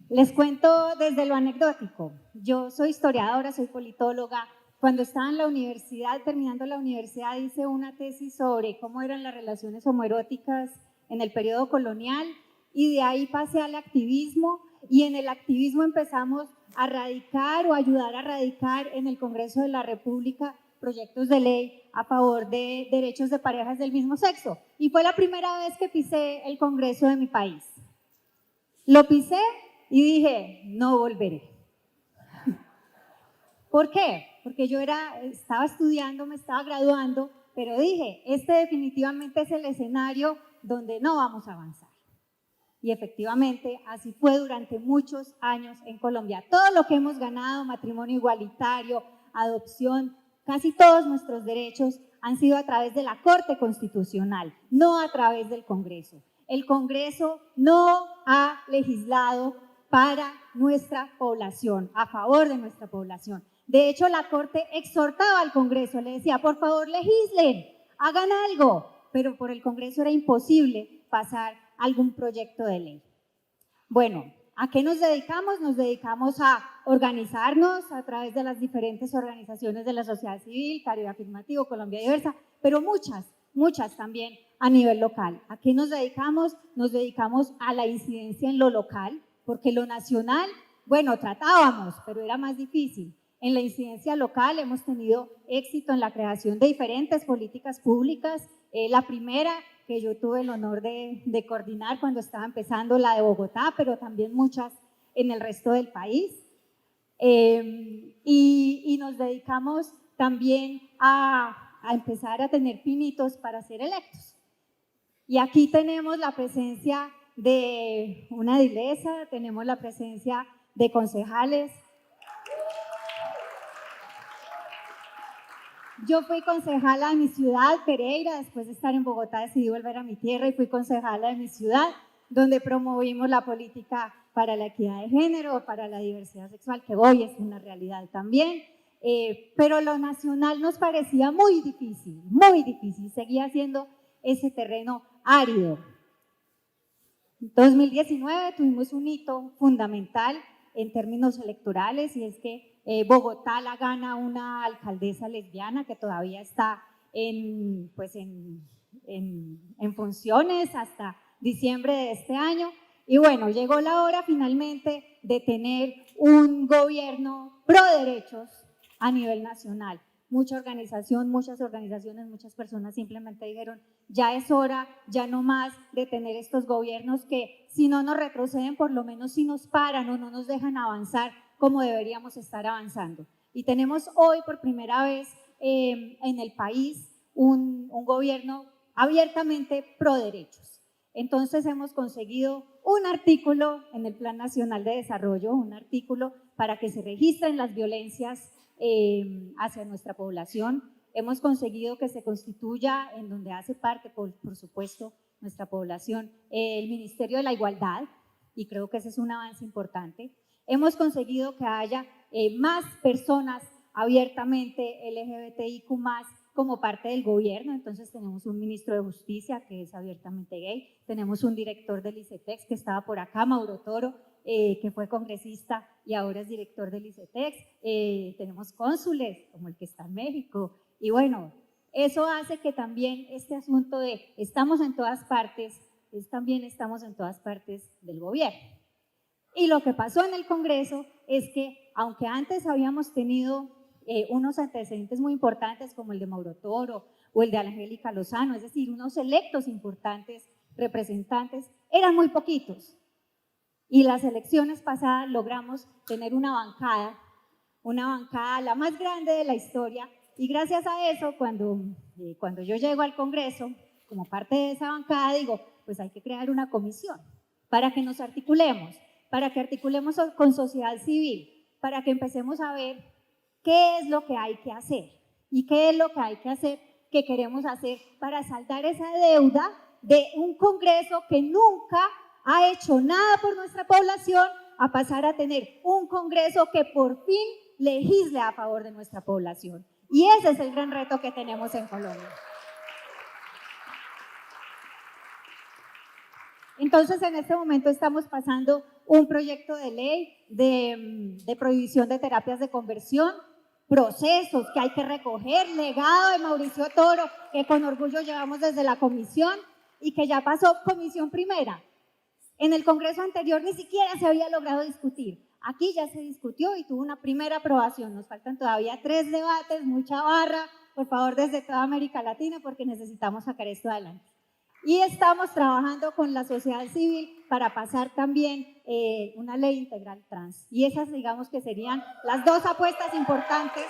Les cuento desde lo anecdótico. Yo soy historiadora, soy politóloga. Cuando estaba en la universidad, terminando la universidad, hice una tesis sobre cómo eran las relaciones homoeróticas en el periodo colonial y de ahí pasé al activismo y en el activismo empezamos a radicar o ayudar a radicar en el Congreso de la República proyectos de ley a favor de derechos de parejas del mismo sexo. Y fue la primera vez que pisé el Congreso de mi país. Lo pisé y dije, no volveré. ¿Por qué? Porque yo estaba estudiando, me estaba graduando, pero dije, este definitivamente es el escenario donde no vamos a avanzar. Y efectivamente, así fue durante muchos años en Colombia. Todo lo que hemos ganado, matrimonio igualitario, adopción, casi todos nuestros derechos han sido a través de la Corte Constitucional, no a través del Congreso. El Congreso no ha legislado para nuestra población, a favor de nuestra población. De hecho, la Corte exhortaba al Congreso, le decía, por favor, legislen, hagan algo, pero por el Congreso era imposible pasar algún proyecto de ley. Bueno, ¿a qué nos dedicamos? Nos dedicamos a organizarnos a través de las diferentes organizaciones de la sociedad civil, Caribe Afirmativo, Colombia Diversa, pero muchas también a nivel local. ¿A qué nos dedicamos? Nos dedicamos a la incidencia en lo local, porque lo nacional, bueno, tratábamos, pero era más difícil. En la incidencia local hemos tenido éxito en la creación de diferentes políticas públicas. La primera que yo tuve el honor de coordinar cuando estaba empezando, la de Bogotá, pero también muchas en el resto del país. Y nos dedicamos también a empezar a tener pinitos para ser electos. Y aquí tenemos la presencia de una edilesa, tenemos la presencia de concejales. Yo fui concejala de mi ciudad, Pereira, después de estar en Bogotá decidí volver a mi tierra y fui concejala de mi ciudad, donde promovimos la política para la equidad de género, para la diversidad sexual, que hoy es una realidad también. Pero lo nacional nos parecía muy difícil, seguía siendo ese terreno árido. En 2019 tuvimos un hito fundamental en términos electorales y es que Bogotá la gana una alcaldesa lesbiana que todavía está en funciones hasta diciembre de este año. Y bueno, llegó la hora finalmente de tener un gobierno pro derechos a nivel nacional. Muchas organizaciones, muchas personas simplemente dijeron, ya es hora, ya no más de tener estos gobiernos que si no nos retroceden, por lo menos si nos paran o no nos dejan avanzar como deberíamos estar avanzando. Y tenemos hoy por primera vez en el país un gobierno abiertamente pro derechos. Entonces hemos conseguido un artículo en el Plan Nacional de Desarrollo, un artículo para que se registren las violencias hacia nuestra población. Hemos conseguido que se constituya, en donde hace parte, por supuesto, nuestra población, el Ministerio de la Igualdad, y creo que ese es un avance importante. Hemos conseguido que haya más personas abiertamente LGBTIQ+, como parte del gobierno. Entonces tenemos un ministro de Justicia que es abiertamente gay, tenemos un director del ICETEX que estaba por acá, Mauro Toro, que fue congresista y ahora es director del ICETEX, tenemos cónsules como el que está en México, y bueno, eso hace que también este asunto de estamos en todas partes, también estamos en todas partes del gobierno. Y lo que pasó en el Congreso es que, aunque antes habíamos tenido unos antecedentes muy importantes como el de Mauro Toro o el de Angélica Lozano, es decir, unos electos importantes representantes, eran muy poquitos. Y las elecciones pasadas logramos tener una bancada la más grande de la historia, y gracias a eso, cuando yo llego al Congreso, como parte de esa bancada, digo, pues hay que crear una comisión para que nos articulemos, para que articulemos con sociedad civil, para que empecemos a ver qué es lo que hay que hacer y qué es lo que hay que hacer, que queremos hacer para saldar esa deuda de un Congreso que nunca ha hecho nada por nuestra población, a pasar a tener un Congreso que por fin legisle a favor de nuestra población. Y ese es el gran reto que tenemos en Colombia. Entonces, en este momento estamos pasando un proyecto de ley de prohibición de terapias de conversión, procesos que hay que recoger, legado de Mauricio Toro, que con orgullo llevamos desde la comisión y que ya pasó comisión primera. En el Congreso anterior ni siquiera se había logrado discutir. Aquí ya se discutió y tuvo una primera aprobación. Nos faltan todavía 3 debates, mucha barra, por favor, desde toda América Latina, porque necesitamos sacar esto adelante. Y estamos trabajando con la sociedad civil para pasar también una ley integral trans. Y esas, digamos, que serían las 2 apuestas importantes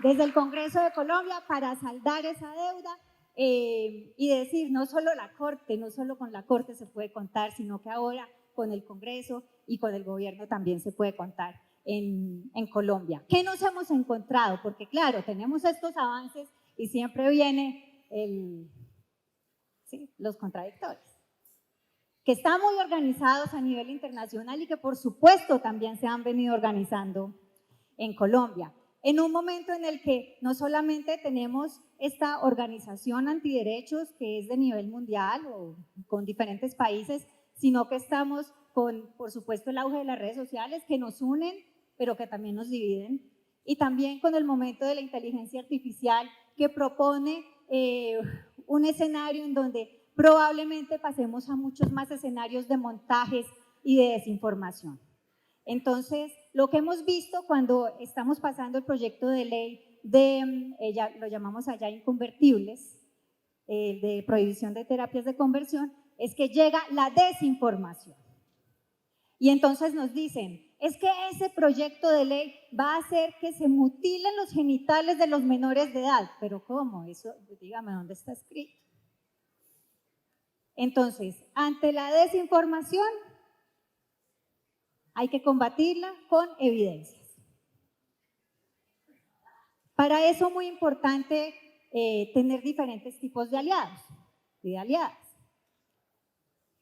desde el Congreso de Colombia para saldar esa deuda y decir, no solo la Corte, no solo con la Corte se puede contar, sino que ahora con el Congreso y con el gobierno también se puede contar en Colombia. ¿Qué nos hemos encontrado? Porque claro, tenemos estos avances y siempre viene los contradictores, que están muy organizados a nivel internacional y que por supuesto también se han venido organizando en Colombia. En un momento en el que no solamente tenemos esta organización antiderechos que es de nivel mundial o con diferentes países, sino que estamos con, por supuesto, el auge de las redes sociales que nos unen, pero que también nos dividen, y también con el momento de la inteligencia artificial que propone un escenario en donde probablemente pasemos a muchos más escenarios de montajes y de desinformación. Entonces, lo que hemos visto cuando estamos pasando el proyecto de ley de, lo llamamos allá inconvertibles, de prohibición de terapias de conversión, es que llega la desinformación. Y entonces nos dicen, es que ese proyecto de ley va a hacer que se mutilen los genitales de los menores de edad. ¿Pero cómo? Eso, dígame, ¿dónde está escrito? Entonces, ante la desinformación, hay que combatirla con evidencias. Para eso, muy importante tener diferentes tipos de aliados y de aliadas.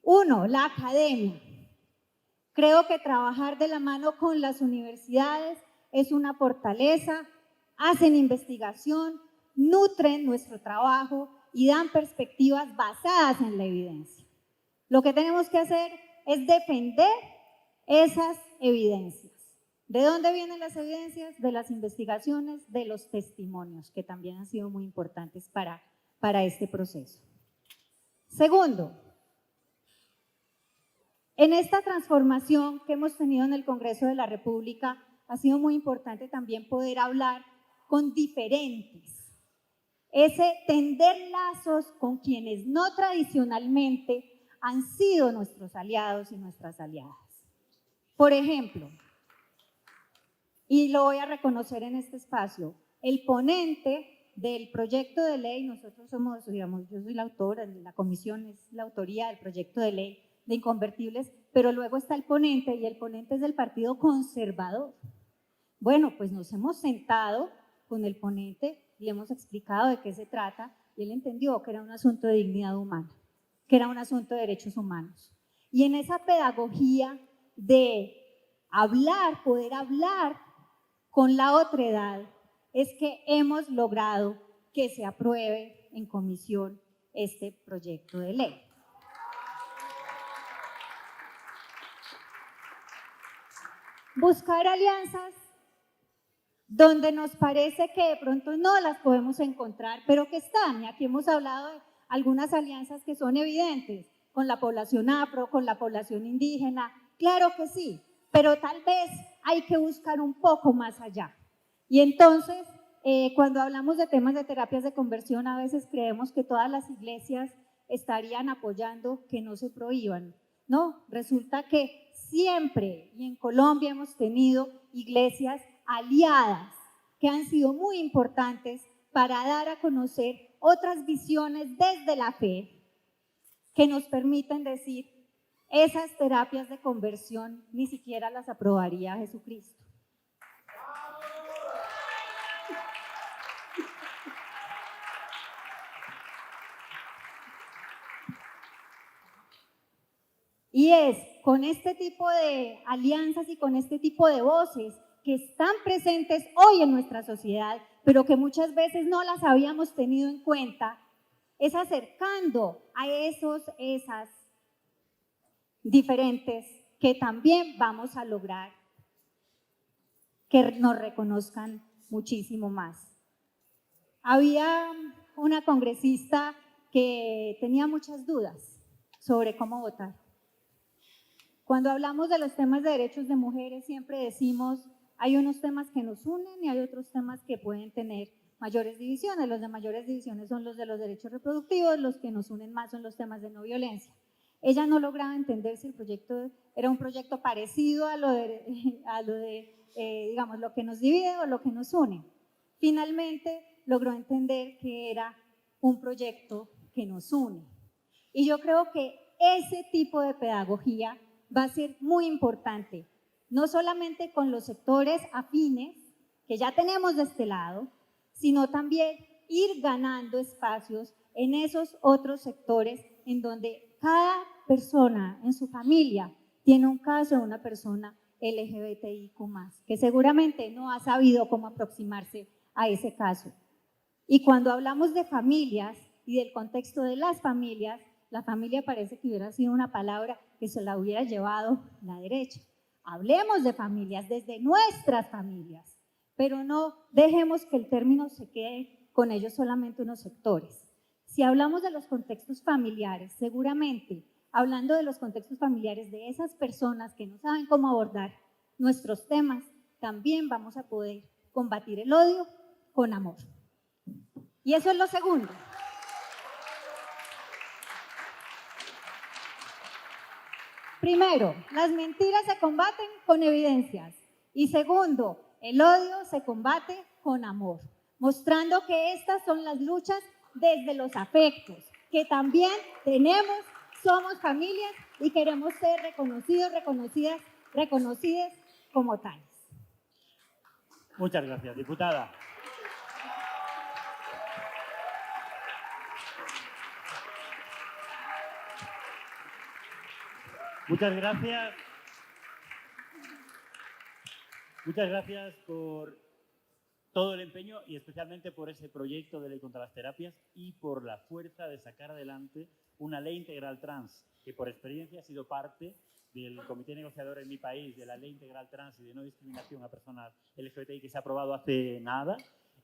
Uno, la academia. Creo que trabajar de la mano con las universidades es una fortaleza, hacen investigación, nutren nuestro trabajo y dan perspectivas basadas en la evidencia. Lo que tenemos que hacer es defender esas evidencias. ¿De dónde vienen las evidencias? De las investigaciones, de los testimonios, que también han sido muy importantes para este proceso. Segundo, en esta transformación que hemos tenido en el Congreso de la República, ha sido muy importante también poder hablar con diferentes. Ese tender lazos con quienes no tradicionalmente han sido nuestros aliados y nuestras aliadas. Por ejemplo, y lo voy a reconocer en este espacio, el ponente del proyecto de ley, nosotros somos, digamos, yo soy la autora, la comisión es la autoría del proyecto de ley de inconvertibles, pero luego está el ponente y el ponente es del Partido Conservador. Bueno, pues nos hemos sentado con el ponente y le hemos explicado de qué se trata y él entendió que era un asunto de dignidad humana, que era un asunto de derechos humanos. Y en esa pedagogía de hablar, poder hablar con la otredad, es que hemos logrado que se apruebe en comisión este proyecto de ley. Buscar alianzas donde nos parece que de pronto no las podemos encontrar, pero que están, y aquí hemos hablado de algunas alianzas que son evidentes, con la población afro, con la población indígena, claro que sí, pero tal vez hay que buscar un poco más allá. Y entonces, cuando hablamos de temas de terapias de conversión, a veces creemos que todas las iglesias estarían apoyando que no se prohíban. No, resulta que siempre, y en Colombia hemos tenido iglesias aliadas que han sido muy importantes para dar a conocer otras visiones desde la fe que nos permiten decir, esas terapias de conversión ni siquiera las aprobaría Jesucristo. Y es con este tipo de alianzas y con este tipo de voces que están presentes hoy en nuestra sociedad, pero que muchas veces no las habíamos tenido en cuenta, es acercando a esas diferentes que también vamos a lograr que nos reconozcan muchísimo más. Había una congresista que tenía muchas dudas sobre cómo votar. Cuando hablamos de los temas de derechos de mujeres, siempre decimos, hay unos temas que nos unen y hay otros temas que pueden tener mayores divisiones. Los de mayores divisiones son los de los derechos reproductivos, los que nos unen más son los temas de no violencia. Ella no lograba entender si el proyecto era un proyecto parecido a lo de digamos, lo que nos divide o lo que nos une. Finalmente logró entender que era un proyecto que nos une. Y yo creo que ese tipo de pedagogía va a ser muy importante, no solamente con los sectores afines que ya tenemos de este lado, sino también ir ganando espacios en esos otros sectores en donde cada persona en su familia tiene un caso de una persona LGBTIQ+, que seguramente no ha sabido cómo aproximarse a ese caso. Y cuando hablamos de familias y del contexto de las familias, la familia parece que hubiera sido una palabra que se la hubiera llevado la derecha. Hablemos de familias, desde nuestras familias, pero no dejemos que el término se quede con ellos solamente unos sectores. Si hablamos de los contextos familiares, seguramente, hablando de los contextos familiares de esas personas que no saben cómo abordar nuestros temas, también vamos a poder combatir el odio con amor. Y eso es lo segundo. Primero, las mentiras se combaten con evidencias. Y segundo, el odio se combate con amor, mostrando que estas son las luchas desde los afectos, que también tenemos, somos familias y queremos ser reconocidos, reconocidas como tales. Muchas gracias, diputada. Muchas gracias. Muchas gracias por todo el empeño y especialmente por ese proyecto de ley contra las terapias y por la fuerza de sacar adelante una ley integral trans, que por experiencia ha sido parte del comité negociador en mi país de la ley integral trans y de no discriminación a personas LGBTI que se ha aprobado hace nada,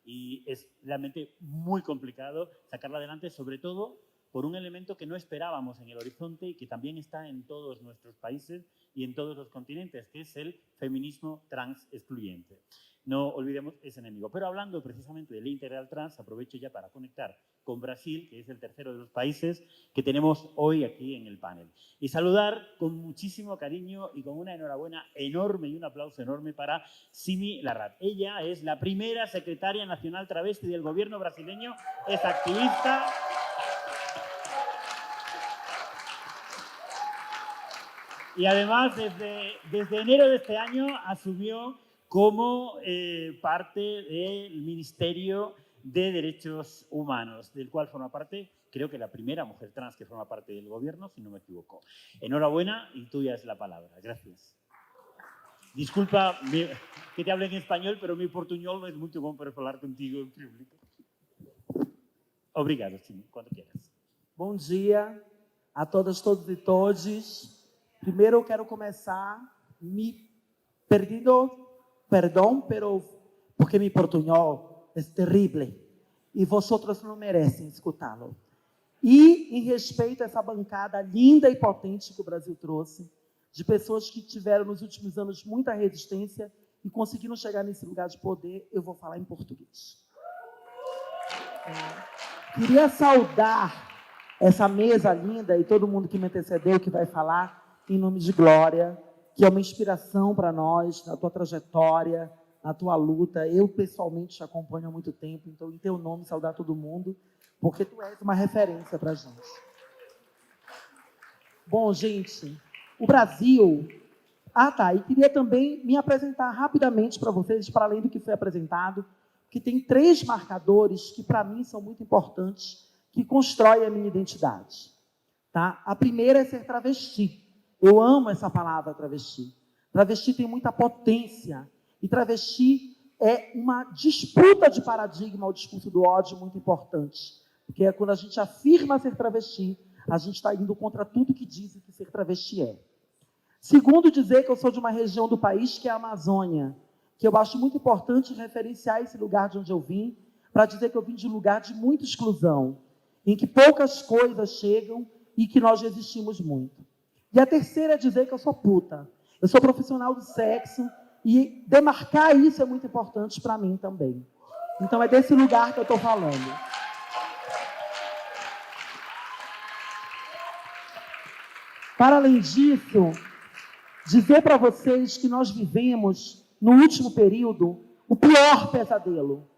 y es realmente muy complicado sacarla adelante, sobre todo por un elemento que no esperábamos en el horizonte y que también está en todos nuestros países y en todos los continentes, que es el feminismo trans excluyente. No olvidemos ese enemigo. Pero hablando precisamente de ley integral trans, aprovecho ya para conectar con Brasil, que es el tercero de los países que tenemos hoy aquí en el panel. Y saludar con muchísimo cariño y con una enhorabuena enorme y un aplauso enorme para Simi Larrat. Ella es la primera secretaria nacional travesti del gobierno brasileño, es activista. Y además, desde enero de este año asumió como parte del Ministerio de Derechos Humanos, del cual forma parte, creo que la primera mujer trans que forma parte del gobierno, si no me equivoco. Enhorabuena y tuya es la palabra. Gracias. Disculpa que te hable en español, pero mi portuñol no es mucho bom para falar contigo en público. Obrigado, Simi, cuando quieras. Bom dia a todas, todos e todes. Primeiro eu quero começar me pedindo perdão, porque mi portunhol é terrível e vosotros não merecem escutá-lo. E em respeito a essa bancada linda e potente que o Brasil trouxe, de pessoas que tiveram nos últimos anos muita resistência e conseguiram chegar nesse lugar de poder, eu vou falar em português. Queria saudar essa mesa linda e todo mundo que me antecedeu, que vai falar em nome de Glória, que é uma inspiração para nós, na tua trajetória, na tua luta. Eu, pessoalmente, te acompanho há muito tempo, então, em teu nome, saudar todo mundo, porque tu és uma referência para a gente. Bom, gente, o Brasil... e queria também me apresentar rapidamente para vocês, para além do que foi apresentado, que tem 3 marcadores que, para mim, são muito importantes, que constroem a minha identidade. Tá? A primeira é ser travesti. Eu amo essa palavra, travesti. Travesti tem muita potência. E travesti é uma disputa de paradigma ao discurso do ódio muito importante. Porque é quando a gente afirma ser travesti, a gente está indo contra tudo que dizem que ser travesti é. Segundo, dizer que eu sou de uma região do país que é a Amazônia, que eu acho muito importante referenciar esse lugar de onde eu vim, para dizer que eu vim de um lugar de muita exclusão, em que poucas coisas chegam e que nós resistimos muito. E a terceira é dizer que eu sou puta. Eu sou profissional do sexo e demarcar isso é muito importante para mim também. Então, é desse lugar que eu estou falando. Para além disso, dizer para vocês que nós vivemos, no último período, o pior pesadelo,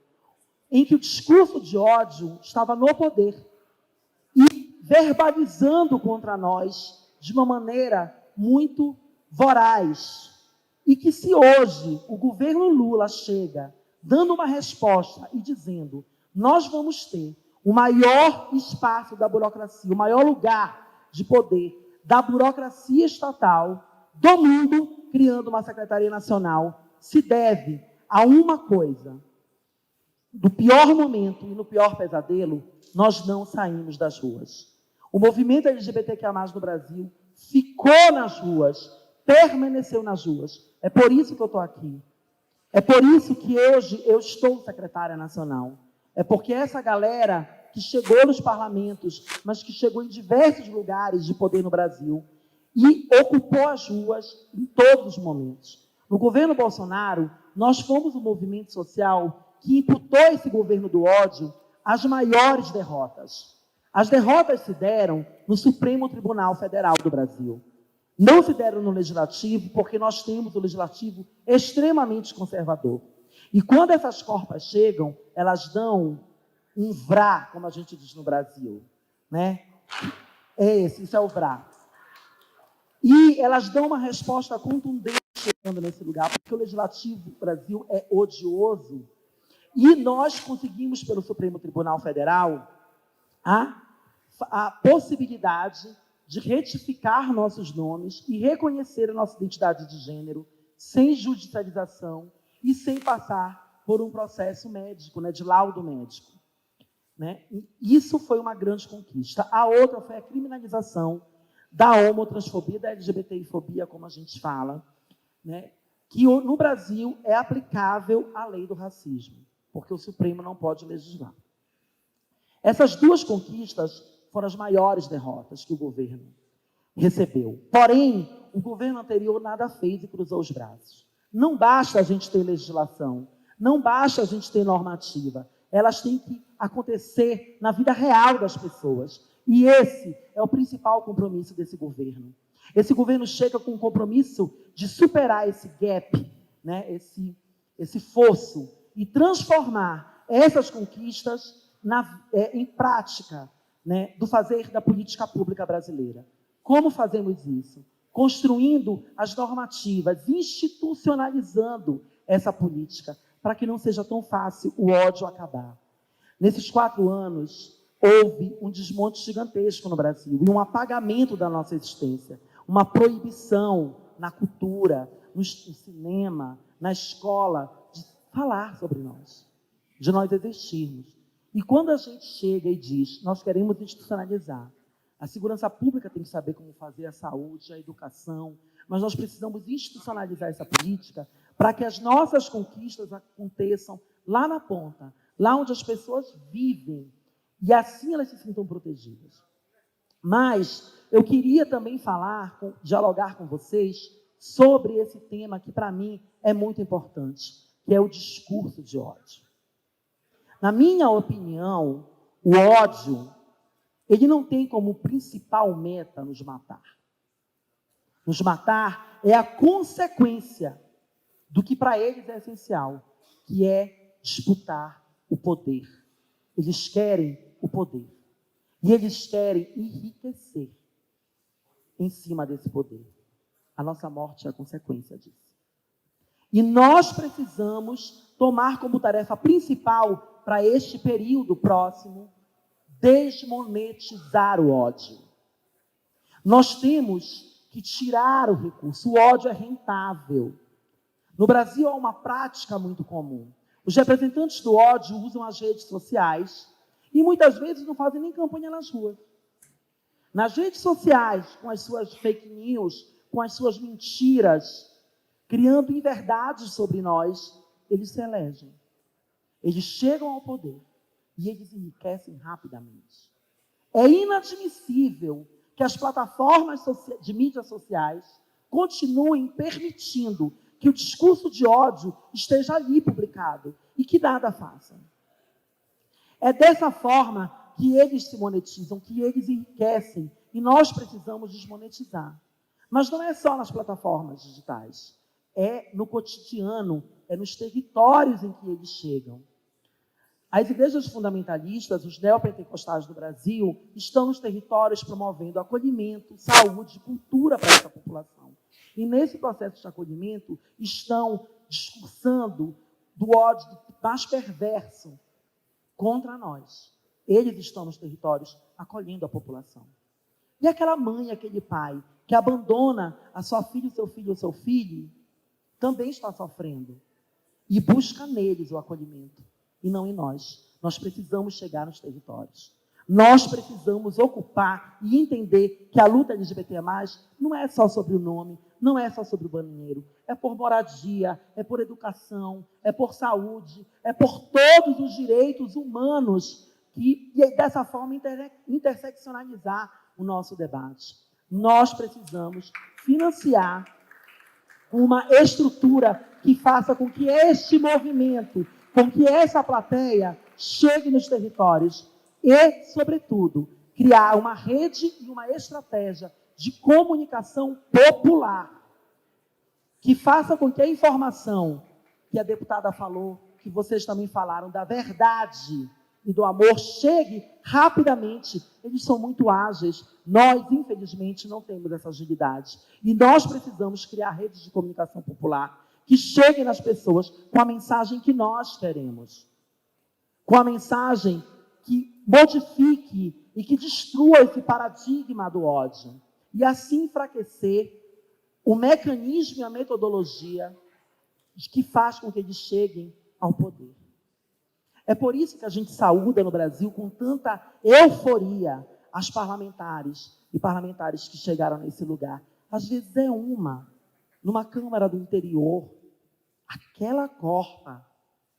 em que o discurso de ódio estava no poder e verbalizando contra nós de uma maneira muito voraz. E que se hoje o governo Lula chega dando uma resposta e dizendo: nós vamos ter o maior espaço da burocracia, o maior lugar de poder da burocracia estatal do mundo, criando uma Secretaria Nacional, se deve a uma coisa. Do pior momento e no pior pesadelo, nós não saímos das ruas. O movimento LGBTQIA+, no Brasil ficou nas ruas, permaneceu nas ruas. É por isso que eu estou aqui. É por isso que hoje eu estou secretária nacional. É porque essa galera que chegou nos parlamentos, mas que chegou em diversos lugares de poder no Brasil e ocupou as ruas em todos os momentos. No governo Bolsonaro, nós fomos um movimento social que imputou esse governo do ódio as maiores derrotas. As derrotas se deram no Supremo Tribunal Federal do Brasil. Não se deram no Legislativo, porque nós temos um Legislativo extremamente conservador. E quando essas corpas chegam, elas dão um vrá, como a gente diz no Brasil, né? Isso é o vrá. E elas dão uma resposta contundente chegando nesse lugar, porque o Legislativo do Brasil é odioso. E nós conseguimos, pelo Supremo Tribunal Federal, a possibilidade de retificar nossos nomes e reconhecer a nossa identidade de gênero sem judicialização e sem passar por um processo médico, né, de laudo médico. Né? E isso foi uma grande conquista. A outra foi a criminalização da homotransfobia, da LGBTI-fobia, como a gente fala, né? Que no Brasil é aplicável a lei do racismo, porque o Supremo não pode legislar. Essas duas conquistas foram as maiores derrotas que o governo recebeu. Porém, o governo anterior nada fez e cruzou os braços. Não basta a gente ter legislação, não basta a gente ter normativa, elas têm que acontecer na vida real das pessoas. E esse é o principal compromisso desse governo. Esse governo chega com o compromisso de superar esse gap, né, esse fosso, e transformar essas conquistas em prática, né, do fazer da política pública brasileira. Como fazemos isso? Construindo as normativas, institucionalizando essa política, para que não seja tão fácil o ódio acabar. Nesses 4 anos, houve um desmonte gigantesco no Brasil e um apagamento da nossa existência, uma proibição na cultura, no cinema, na escola, de falar sobre nós, de nós existirmos. E quando a gente chega e diz, nós queremos institucionalizar, a segurança pública tem que saber como fazer, a saúde, a educação, mas nós precisamos institucionalizar essa política para que as nossas conquistas aconteçam lá na ponta, lá onde as pessoas vivem, e assim elas se sintam protegidas. Mas eu queria também dialogar com vocês sobre esse tema que, para mim, é muito importante, que é o discurso de ódio. Na minha opinião, o ódio, ele não tem como principal meta nos matar. Nos matar é a consequência do que para eles é essencial, que é disputar o poder. Eles querem o poder. E eles querem enriquecer em cima desse poder. A nossa morte é a consequência disso. E nós precisamos tomar como tarefa principal para este período próximo, desmonetizar o ódio. Nós temos que tirar o recurso. O ódio é rentável. No Brasil, há uma prática muito comum. Os representantes do ódio usam as redes sociais e muitas vezes não fazem nem campanha nas ruas. Nas redes sociais, com as suas fake news, com as suas mentiras, criando inverdades sobre nós, eles se elegem. Eles chegam ao poder e eles enriquecem rapidamente. É inadmissível que as plataformas de mídias sociais continuem permitindo que o discurso de ódio esteja ali publicado e que nada façam. É dessa forma que eles se monetizam, que eles enriquecem, e nós precisamos desmonetizar. Mas não é só nas plataformas digitais, é no cotidiano, é nos territórios em que eles chegam. As igrejas fundamentalistas, os neopentecostais do Brasil, estão nos territórios promovendo acolhimento, saúde, cultura para essa população. E nesse processo de acolhimento, estão discursando do ódio mais perverso, contra nós. Eles estão nos territórios acolhendo a população. E aquela mãe, aquele pai que abandona a sua filha, o seu filho, também está sofrendo. E busca neles o acolhimento, e não em nós. Nós precisamos chegar nos territórios. Nós precisamos ocupar e entender que a luta LGBT+, não é só sobre o nome, não é só sobre o banheiro, é por moradia, é por educação, é por saúde, é por todos os direitos humanos e dessa forma interseccionalizar o nosso debate. Nós precisamos financiar uma estrutura que faça com que este movimento, com que essa plateia chegue nos territórios e, sobretudo, criar uma rede e uma estratégia de comunicação popular que faça com que a informação que a deputada falou, que vocês também falaram, da verdade e do amor, chegue rapidamente. Eles são muito ágeis. Nós, infelizmente, não temos essa agilidade. E nós precisamos criar redes de comunicação popular que cheguem nas pessoas com a mensagem que nós queremos. Com a mensagem que modifique e que destrua esse paradigma do ódio. E assim enfraquecer o mecanismo e a metodologia que faz com que eles cheguem ao poder. É por isso que a gente saúda no Brasil com tanta euforia as parlamentares e parlamentares que chegaram nesse lugar. Às vezes é numa Câmara do interior, aquela corpa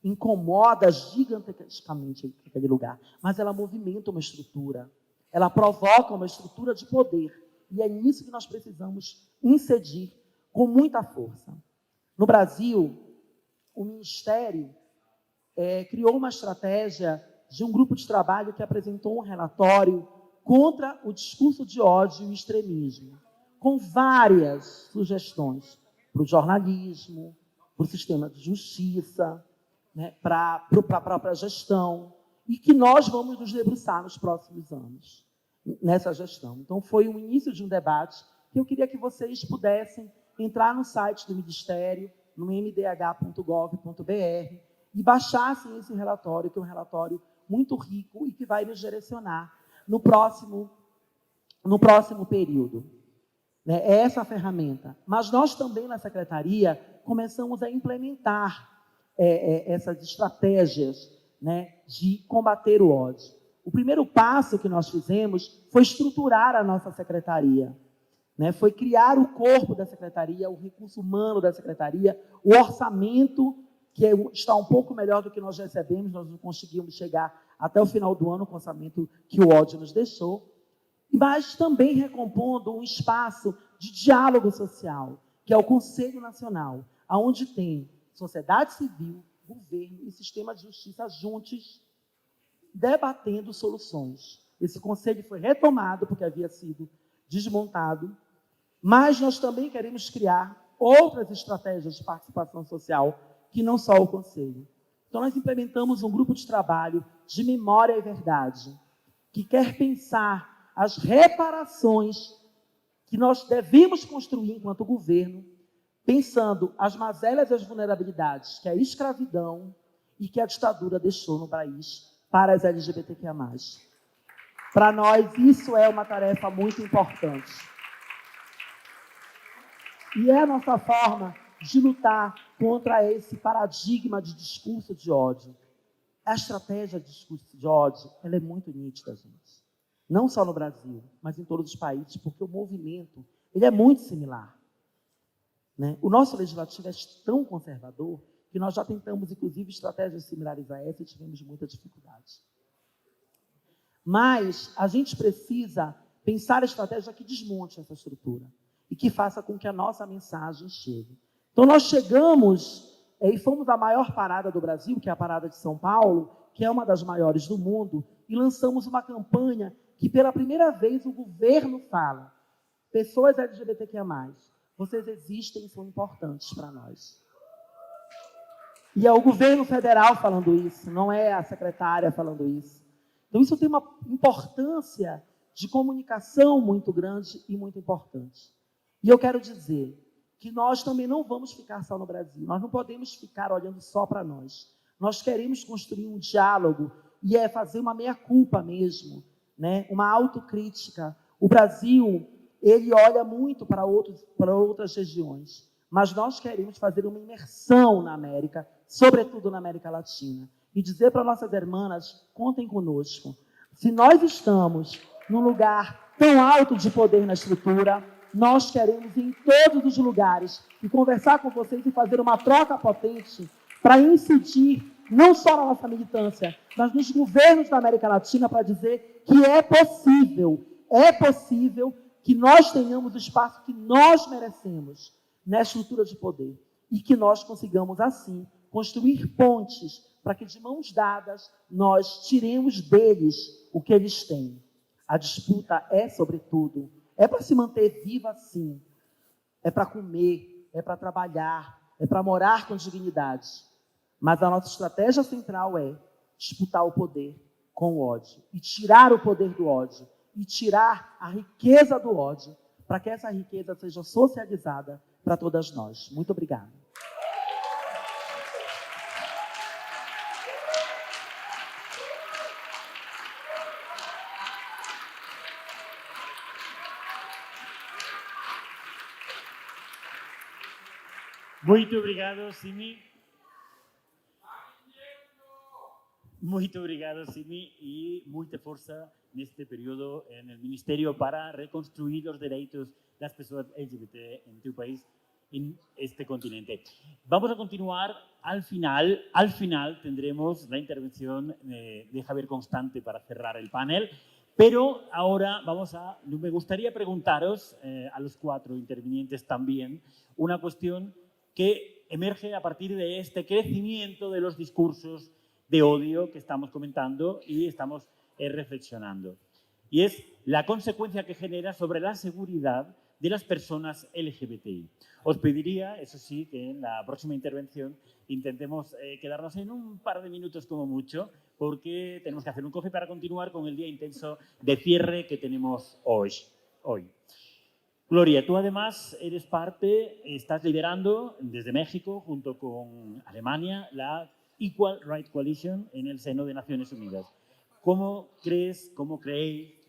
incomoda gigantescamente aquele lugar, mas ela movimenta uma estrutura, ela provoca uma estrutura de poder, e é nisso que nós precisamos incidir com muita força. No Brasil, o Ministério criou uma estratégia de um grupo de trabalho que apresentou um relatório contra o discurso de ódio e extremismo, com várias sugestões para o jornalismo, para o sistema de justiça, né, para a própria gestão, e que nós vamos nos debruçar nos próximos anos, nessa gestão. Então, foi o início de um debate que eu queria que vocês pudessem entrar no site do Ministério, no mdh.gov.br, e baixassem esse relatório, que é um relatório muito rico e que vai nos direcionar no próximo período. É essa a ferramenta. Mas nós também, na Secretaria, começamos a implementar essas estratégias, né, de combater o ódio. O primeiro passo que nós fizemos foi estruturar a nossa Secretaria. Né, foi criar o corpo da Secretaria, o recurso humano da Secretaria, o orçamento, que está um pouco melhor do que nós recebemos, nós não conseguimos chegar até o final do ano com o orçamento que o ódio nos deixou, mas também recompondo um espaço de diálogo social, que é o Conselho Nacional, onde tem sociedade civil, governo e sistema de justiça juntos, debatendo soluções. Esse conselho foi retomado, porque havia sido desmontado, mas nós também queremos criar outras estratégias de participação social, que não só o conselho. Então, nós implementamos um grupo de trabalho de memória e verdade, que quer pensar as reparações que nós devemos construir enquanto governo, pensando as mazelas e as vulnerabilidades que a escravidão e que a ditadura deixou no país para as LGBTQIA+. Para nós, isso é uma tarefa muito importante. E é a nossa forma de lutar contra esse paradigma de discurso de ódio. A estratégia de discurso de ódio, ela é muito nítida, gente. Não só no Brasil, mas em todos os países, porque o movimento ele é muito similar. Né? O nosso legislativo é tão conservador que nós já tentamos, inclusive, estratégias similares a essa e tivemos muita dificuldade. Mas a gente precisa pensar a estratégia que desmonte essa estrutura e que faça com que a nossa mensagem chegue. Então, nós chegamos e fomos à maior parada do Brasil, que é a Parada de São Paulo, que é uma das maiores do mundo, e lançamos uma campanha que, pela primeira vez, o governo fala: pessoas LGBTQIA+, vocês existem e são importantes para nós. E é o governo federal falando isso, não é a secretária falando isso. Então, isso tem uma importância de comunicação muito grande e muito importante. E eu quero dizer que nós também não vamos ficar só no Brasil, nós não podemos ficar olhando só para nós. Nós queremos construir um diálogo e é fazer uma meia-culpa mesmo, né? Uma autocrítica. O Brasil, ele olha muito para outras regiões, mas nós queremos fazer uma imersão na América, sobretudo na América Latina, e dizer para nossas irmãs, contem conosco. Se nós estamos num lugar tão alto de poder na estrutura, nós queremos ir em todos os lugares e conversar com vocês e fazer uma troca potente para incidir não só na nossa militância, mas nos governos da América Latina, para dizer que é possível que nós tenhamos o espaço que nós merecemos na estrutura de poder e que nós consigamos, assim, construir pontes para que, de mãos dadas, nós tiremos deles o que eles têm. A disputa é, sobretudo, é para se manter viva, sim, é para comer, é para trabalhar, é para morar com dignidade. Mas a nossa estratégia central é disputar o poder com o ódio e tirar o poder do ódio e tirar a riqueza do ódio para que essa riqueza seja socializada para todas nós. Muito obrigada. Muito obrigado, Simi. Muito obrigado, Simi, y mucha fuerza en este periodo en el Ministerio para reconstruir los derechos de las personas LGBT en tu país, en este continente. Vamos a continuar al final tendremos la intervención de Javier Constante para cerrar el panel, pero ahora me gustaría preguntaros a los 4 intervinientes también una cuestión que emerge a partir de este crecimiento de los discursos de odio que estamos comentando y estamos reflexionando. Y es la consecuencia que genera sobre la seguridad de las personas LGBTI. Os pediría, eso sí, que en la próxima intervención intentemos quedarnos en un par de minutos como mucho, porque tenemos que hacer un café para continuar con el día intenso de cierre que tenemos hoy. Gloria, tú además estás liderando desde México, junto con Alemania, la Equal Rights Coalition en el seno de Naciones Unidas. ¿Cómo creéis,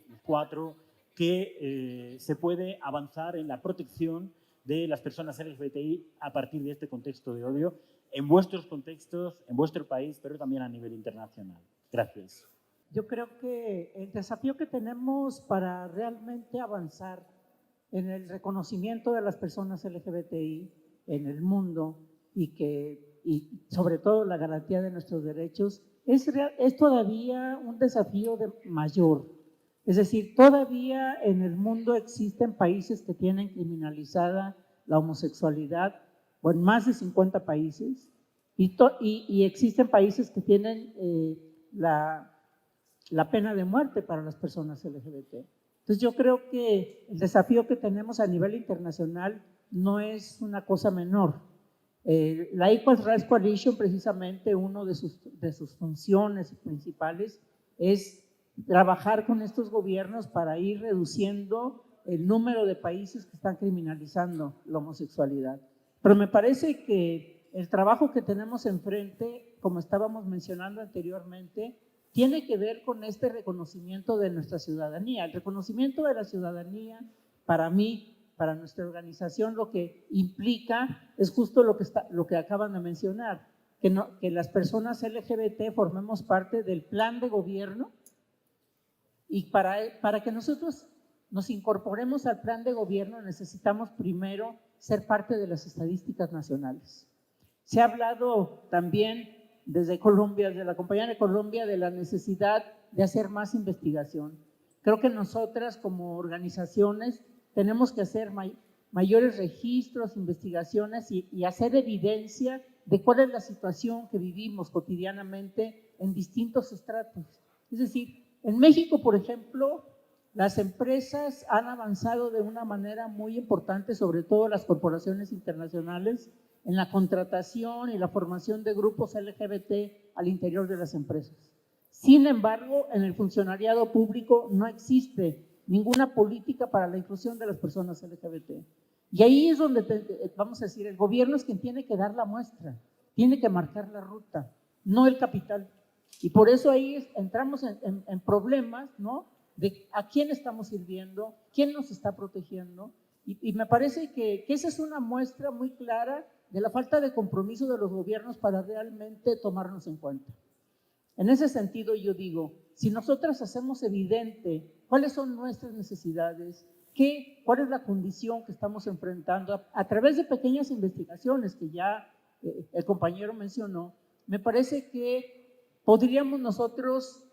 los 4, que se puede avanzar en la protección de las personas LGBTI a partir de este contexto de odio en vuestros contextos, en vuestro país, pero también a nivel internacional? Gracias. Yo creo que el desafío que tenemos para realmente avanzar en el reconocimiento de las personas LGBTI en el mundo y sobre todo la garantía de nuestros derechos es todavía un desafío mayor. Es decir, todavía en el mundo existen países que tienen criminalizada la homosexualidad, o en más de 50 países, y existen países que tienen la pena de muerte para las personas LGBT. Entonces yo creo que el desafío que tenemos a nivel internacional no es una cosa menor. La Equal Rights Coalition, precisamente, una de sus funciones principales es trabajar con estos gobiernos para ir reduciendo el número de países que están criminalizando la homosexualidad. Pero me parece que el trabajo que tenemos enfrente, como estábamos mencionando anteriormente, tiene que ver con este reconocimiento de nuestra ciudadanía. El reconocimiento de la ciudadanía, para mí, para nuestra organización, lo que implica es justo lo que acaban de mencionar, que las personas LGBT formemos parte del plan de gobierno, y para que nosotros nos incorporemos al plan de gobierno necesitamos primero ser parte de las estadísticas nacionales. Se ha hablado también desde Colombia, desde la Compañía de Colombia, de la necesidad de hacer más investigación. Creo que nosotras como organizaciones tenemos que hacer mayores registros, investigaciones y hacer evidencia de cuál es la situación que vivimos cotidianamente en distintos estratos. Es decir, en México, por ejemplo, las empresas han avanzado de una manera muy importante, sobre todo las corporaciones internacionales, en la contratación y la formación de grupos LGBT al interior de las empresas. Sin embargo, en el funcionariado público no existe ninguna política para la inclusión de las personas LGBT. Y ahí es donde, vamos a decir, el gobierno es quien tiene que dar la muestra, tiene que marcar la ruta, no el capital. Y por eso ahí entramos en problemas, ¿no? De a quién estamos sirviendo, quién nos está protegiendo. Y me parece que esa es una muestra muy clara de la falta de compromiso de los gobiernos para realmente tomarnos en cuenta. En ese sentido, yo digo, si nosotras hacemos evidente cuáles son nuestras necesidades, cuál es la condición que estamos enfrentando a través de pequeñas investigaciones que ya el compañero mencionó, me parece que podríamos nosotros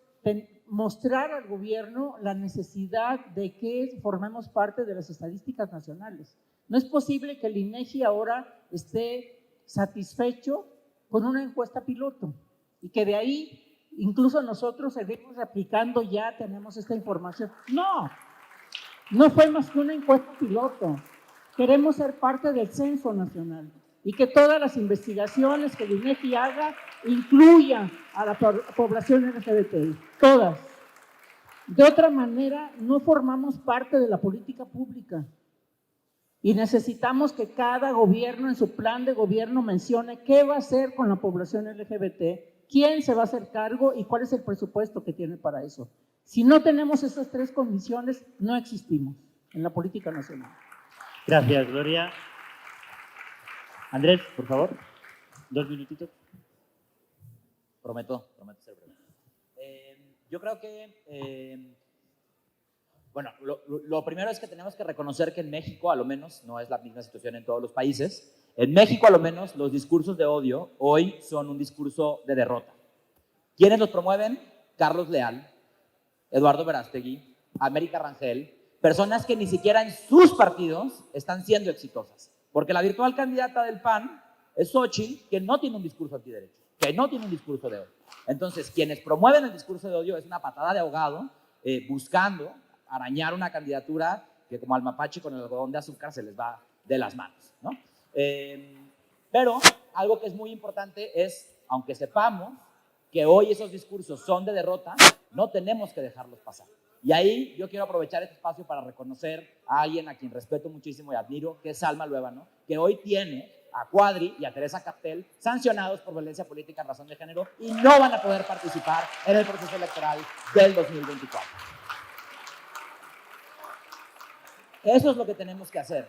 mostrar al gobierno la necesidad de que formemos parte de las estadísticas nacionales. No es posible que el INEGI ahora esté satisfecho con una encuesta piloto y que de ahí incluso nosotros seguimos replicando, ya tenemos esta información. No fue más que una encuesta piloto. Queremos ser parte del censo nacional y que todas las investigaciones que el INEGI haga incluyan a la población LGBTI, todas. De otra manera, no formamos parte de la política pública y necesitamos que cada gobierno en su plan de gobierno mencione qué va a hacer con la población LGBT, quién se va a hacer cargo y cuál es el presupuesto que tiene para eso. Si no tenemos esas tres condiciones, no existimos en la política nacional. Gracias, Gloria. Andrés, por favor, 2 minutitos. Prometo ser breve. Yo creo que, bueno, lo primero es que tenemos que reconocer que en México, a lo menos, no es la misma situación en todos los países, en México, a lo menos, los discursos de odio hoy son un discurso de derrota. ¿Quiénes los promueven? Carlos Leal, Eduardo Verástegui, América Rangel, personas que ni siquiera en sus partidos están siendo exitosas. Porque la virtual candidata del PAN es Xóchitl, que no tiene un discurso antiderecho, que no tiene un discurso de odio. Entonces, quienes promueven el discurso de odio es una patada de ahogado, buscando arañar una candidatura que como al mapache con el algodón de azúcar se les va de las manos, ¿no? Pero algo que es muy importante es, aunque sepamos que hoy esos discursos son de derrota, no tenemos que dejarlos pasar. Y ahí yo quiero aprovechar este espacio para reconocer a alguien a quien respeto muchísimo y admiro, que es Alma Luébano, que hoy tiene a Cuadri y a Teresa Castel sancionados por violencia política en razón de género y no van a poder participar en el proceso electoral del 2024. Eso es lo que tenemos que hacer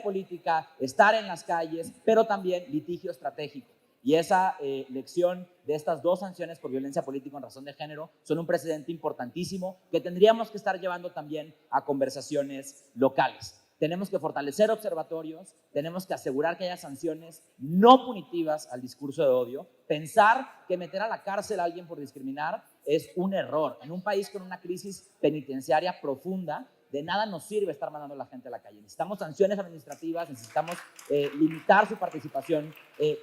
política, estar en las calles, pero también litigio estratégico. Y esa lección de estas 2 sanciones por violencia política en razón de género son un precedente importantísimo que tendríamos que estar llevando también a conversaciones locales. Tenemos que fortalecer observatorios, tenemos que asegurar que haya sanciones no punitivas al discurso de odio. Pensar que meter a la cárcel a alguien por discriminar es un error. En un país con una crisis penitenciaria profunda, de nada nos sirve estar mandando a la gente a la calle. Necesitamos sanciones administrativas, necesitamos limitar su participación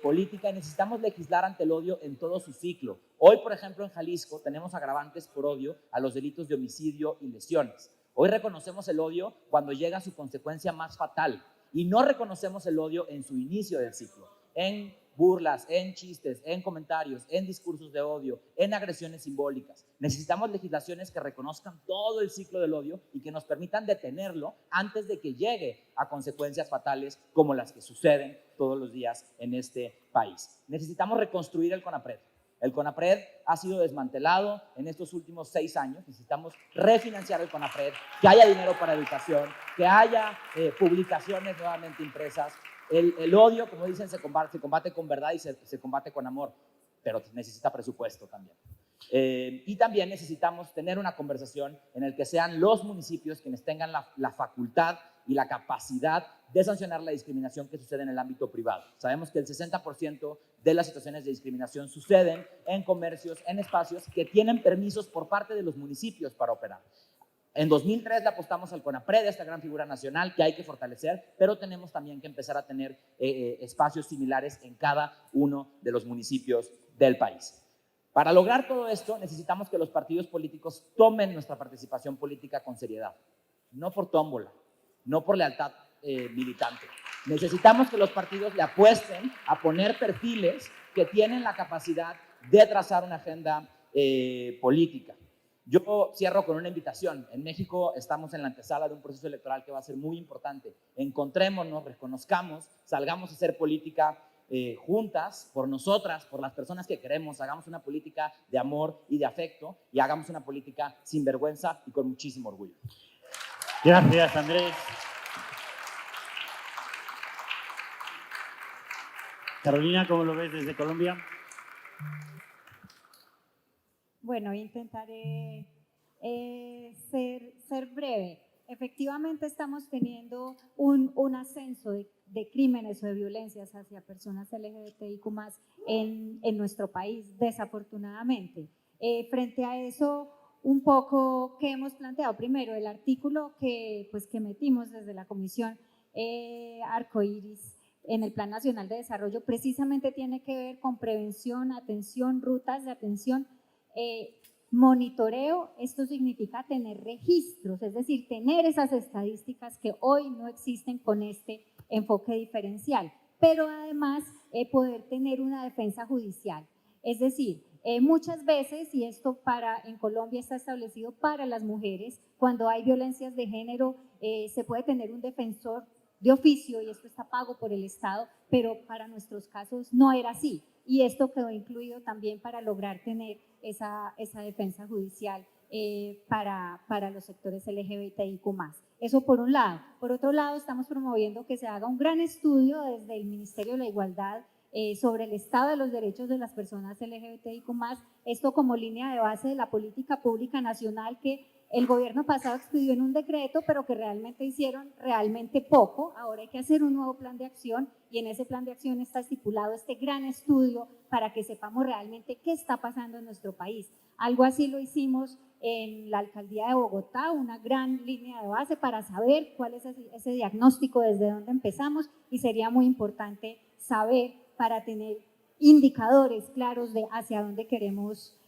política y necesitamos legislar ante el odio en todo su ciclo. Hoy, por ejemplo, en Jalisco tenemos agravantes por odio a los delitos de homicidio y lesiones. Hoy reconocemos el odio cuando llega a su consecuencia más fatal y no reconocemos el odio en su inicio del ciclo, en burlas, en chistes, en comentarios, en discursos de odio, en agresiones simbólicas. Necesitamos legislaciones que reconozcan todo el ciclo del odio y que nos permitan detenerlo antes de que llegue a consecuencias fatales como las que suceden todos los días en este país. Necesitamos reconstruir el CONAPRED. El CONAPRED ha sido desmantelado en estos últimos 6 años. Necesitamos refinanciar el CONAPRED, que haya dinero para educación, que haya publicaciones nuevamente impresas. El odio, como dicen, se combate con verdad y se combate con amor, pero necesita presupuesto también. Y también necesitamos tener una conversación en la que sean los municipios quienes tengan la facultad y la capacidad de sancionar la discriminación que sucede en el ámbito privado. Sabemos que el 60% de las situaciones de discriminación suceden en comercios, en espacios que tienen permisos por parte de los municipios para operar. En 2003 le apostamos al CONAPRED, esta gran figura nacional que hay que fortalecer, pero tenemos también que empezar a tener espacios similares en cada uno de los municipios del país. Para lograr todo esto, necesitamos que los partidos políticos tomen nuestra participación política con seriedad, no por tómbola, no por lealtad militante. Necesitamos que los partidos le apuesten a poner perfiles que tienen la capacidad de trazar una agenda política. Yo cierro con una invitación. En México estamos en la antesala de un proceso electoral que va a ser muy importante. Encontrémonos, reconozcamos, salgamos a hacer política juntas, por nosotras, por las personas que queremos, hagamos una política de amor y de afecto y hagamos una política sin vergüenza y con muchísimo orgullo. Gracias, Andrés. Carolina, ¿cómo lo ves desde Colombia? Bueno, intentaré ser breve. Efectivamente estamos teniendo un ascenso de crímenes o de violencias hacia personas LGBTIQ+ en nuestro país, desafortunadamente. Frente a eso, un poco que hemos planteado, primero el artículo que metimos desde la Comisión Arcoíris en el Plan Nacional de Desarrollo precisamente tiene que ver con prevención, atención, rutas de atención, monitoreo. Esto significa tener registros, es decir, tener esas estadísticas que hoy no existen con este enfoque diferencial, pero además poder tener una defensa judicial. Es decir, muchas veces, y esto en Colombia está establecido para las mujeres, cuando hay violencias de género se puede tener un defensor de oficio y esto está pago por el Estado, pero para nuestros casos no era así. Y esto quedó incluido también para lograr tener esa defensa judicial para los sectores LGBTIQ+. Eso por un lado. Por otro lado, estamos promoviendo que se haga un gran estudio desde el Ministerio de la Igualdad sobre el estado de los derechos de las personas LGBTIQ+, esto como línea de base de la política pública nacional que el gobierno pasado expidió en un decreto, pero que realmente hicieron poco. Ahora hay que hacer un nuevo plan de acción y en ese plan de acción está estipulado este gran estudio para que sepamos realmente qué está pasando en nuestro país. Algo así lo hicimos en la Alcaldía de Bogotá, una gran línea de base para saber cuál es ese diagnóstico, desde dónde empezamos, y sería muy importante saber para tener indicadores claros de hacia dónde queremos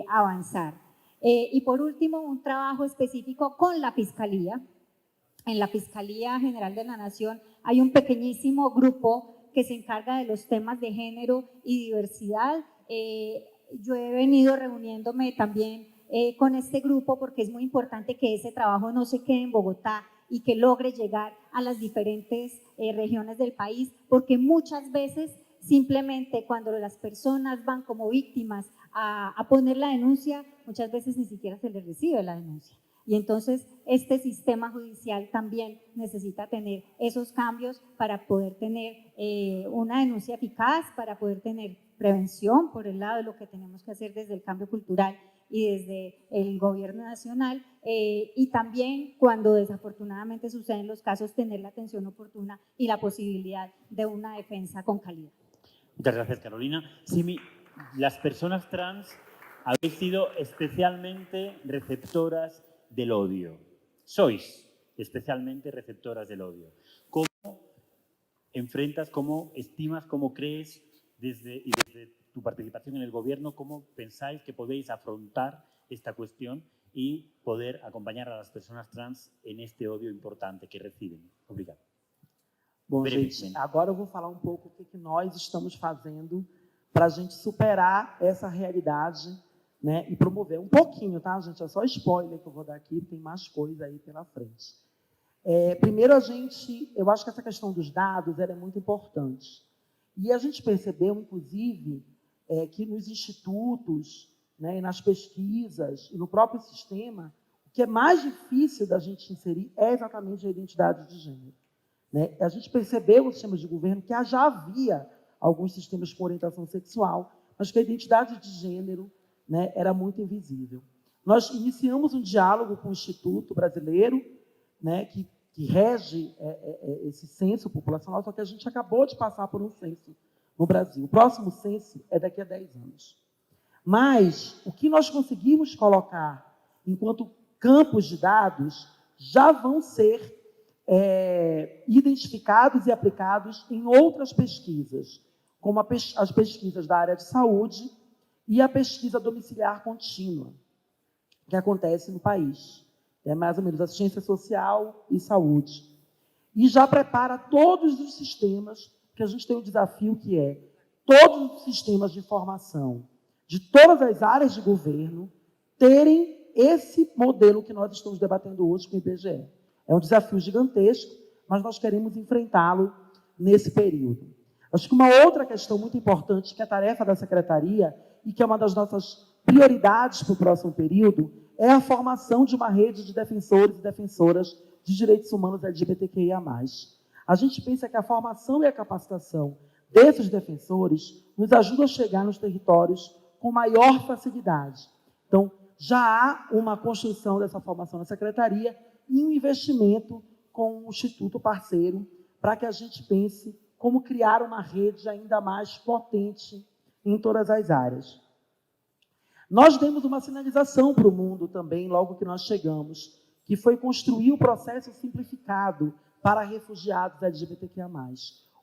avanzar. Y por último, un trabajo específico con la Fiscalía. En la Fiscalía General de la Nación hay un pequeñísimo grupo que se encarga de los temas de género y diversidad. Yo he venido reuniéndome también con este grupo porque es muy importante que ese trabajo no se quede en Bogotá y que logre llegar a las diferentes regiones del país, porque muchas veces simplemente cuando las personas van como víctimas a poner la denuncia, muchas veces ni siquiera se les recibe la denuncia. Y entonces este sistema judicial también necesita tener esos cambios para poder tener una denuncia eficaz, para poder tener prevención por el lado de lo que tenemos que hacer desde el cambio cultural y desde el gobierno nacional, y también cuando desafortunadamente suceden los casos, tener la atención oportuna y la posibilidad de una defensa con calidad. Muchas gracias, Carolina. Simi, las personas trans habéis sido especialmente receptoras del odio. Sois especialmente receptoras del odio. ¿Cómo enfrentas, cómo estimas, cómo crees desde tu participación en el gobierno, cómo pensáis que podéis afrontar esta cuestión y poder acompañar a las personas trans en este odio importante que reciben? Obrigado. Bom, gente, agora eu vou falar um pouco o que nós estamos fazendo para a gente superar essa realidade, né, e promover um pouquinho, tá, gente? É só spoiler que eu vou dar aqui, tem mais coisa aí pela frente. Primeiro, eu acho que essa questão dos dados ela é muito importante. E a gente percebeu, inclusive, que nos institutos, né, e nas pesquisas, e no próprio sistema, o que é mais difícil da gente inserir é exatamente a identidade de gênero. Né? A gente percebeu no sistema de governo que já havia alguns sistemas com orientação sexual, mas que a identidade de gênero, né, era muito invisível. Nós iniciamos um diálogo com o Instituto Brasileiro, né, que rege esse censo populacional, só que a gente acabou de passar por um censo no Brasil. O próximo censo é daqui a 10 anos. Mas o que nós conseguimos colocar enquanto campos de dados já vão ser identificados e aplicados em outras pesquisas, como as pesquisas da área de saúde e a pesquisa domiciliar contínua, que acontece no país. É mais ou menos assistência social e saúde. E já prepara todos os sistemas, que a gente tem um desafio que é todos os sistemas de informação de todas as áreas de governo terem esse modelo que nós estamos debatendo hoje com o IBGE. É um desafio gigantesco, mas nós queremos enfrentá-lo nesse período. A Acho que uma outra questão muito importante, que é a tarefa da Secretaria, e que é uma das nossas prioridades para o próximo período, é a formação de uma rede de defensores e defensoras de direitos humanos LGBTQIA+. A gente pensa que a formação e a capacitação desses defensores nos ajuda a chegar nos territórios com maior facilidade. Então, já há uma construção dessa formação na Secretaria e um investimento com o Instituto parceiro para que a gente pense como criar uma rede ainda mais potente em todas as áreas. Nós demos uma sinalização para o mundo também, logo que nós chegamos, que foi construir o processo simplificado para refugiados LGBTQIA+.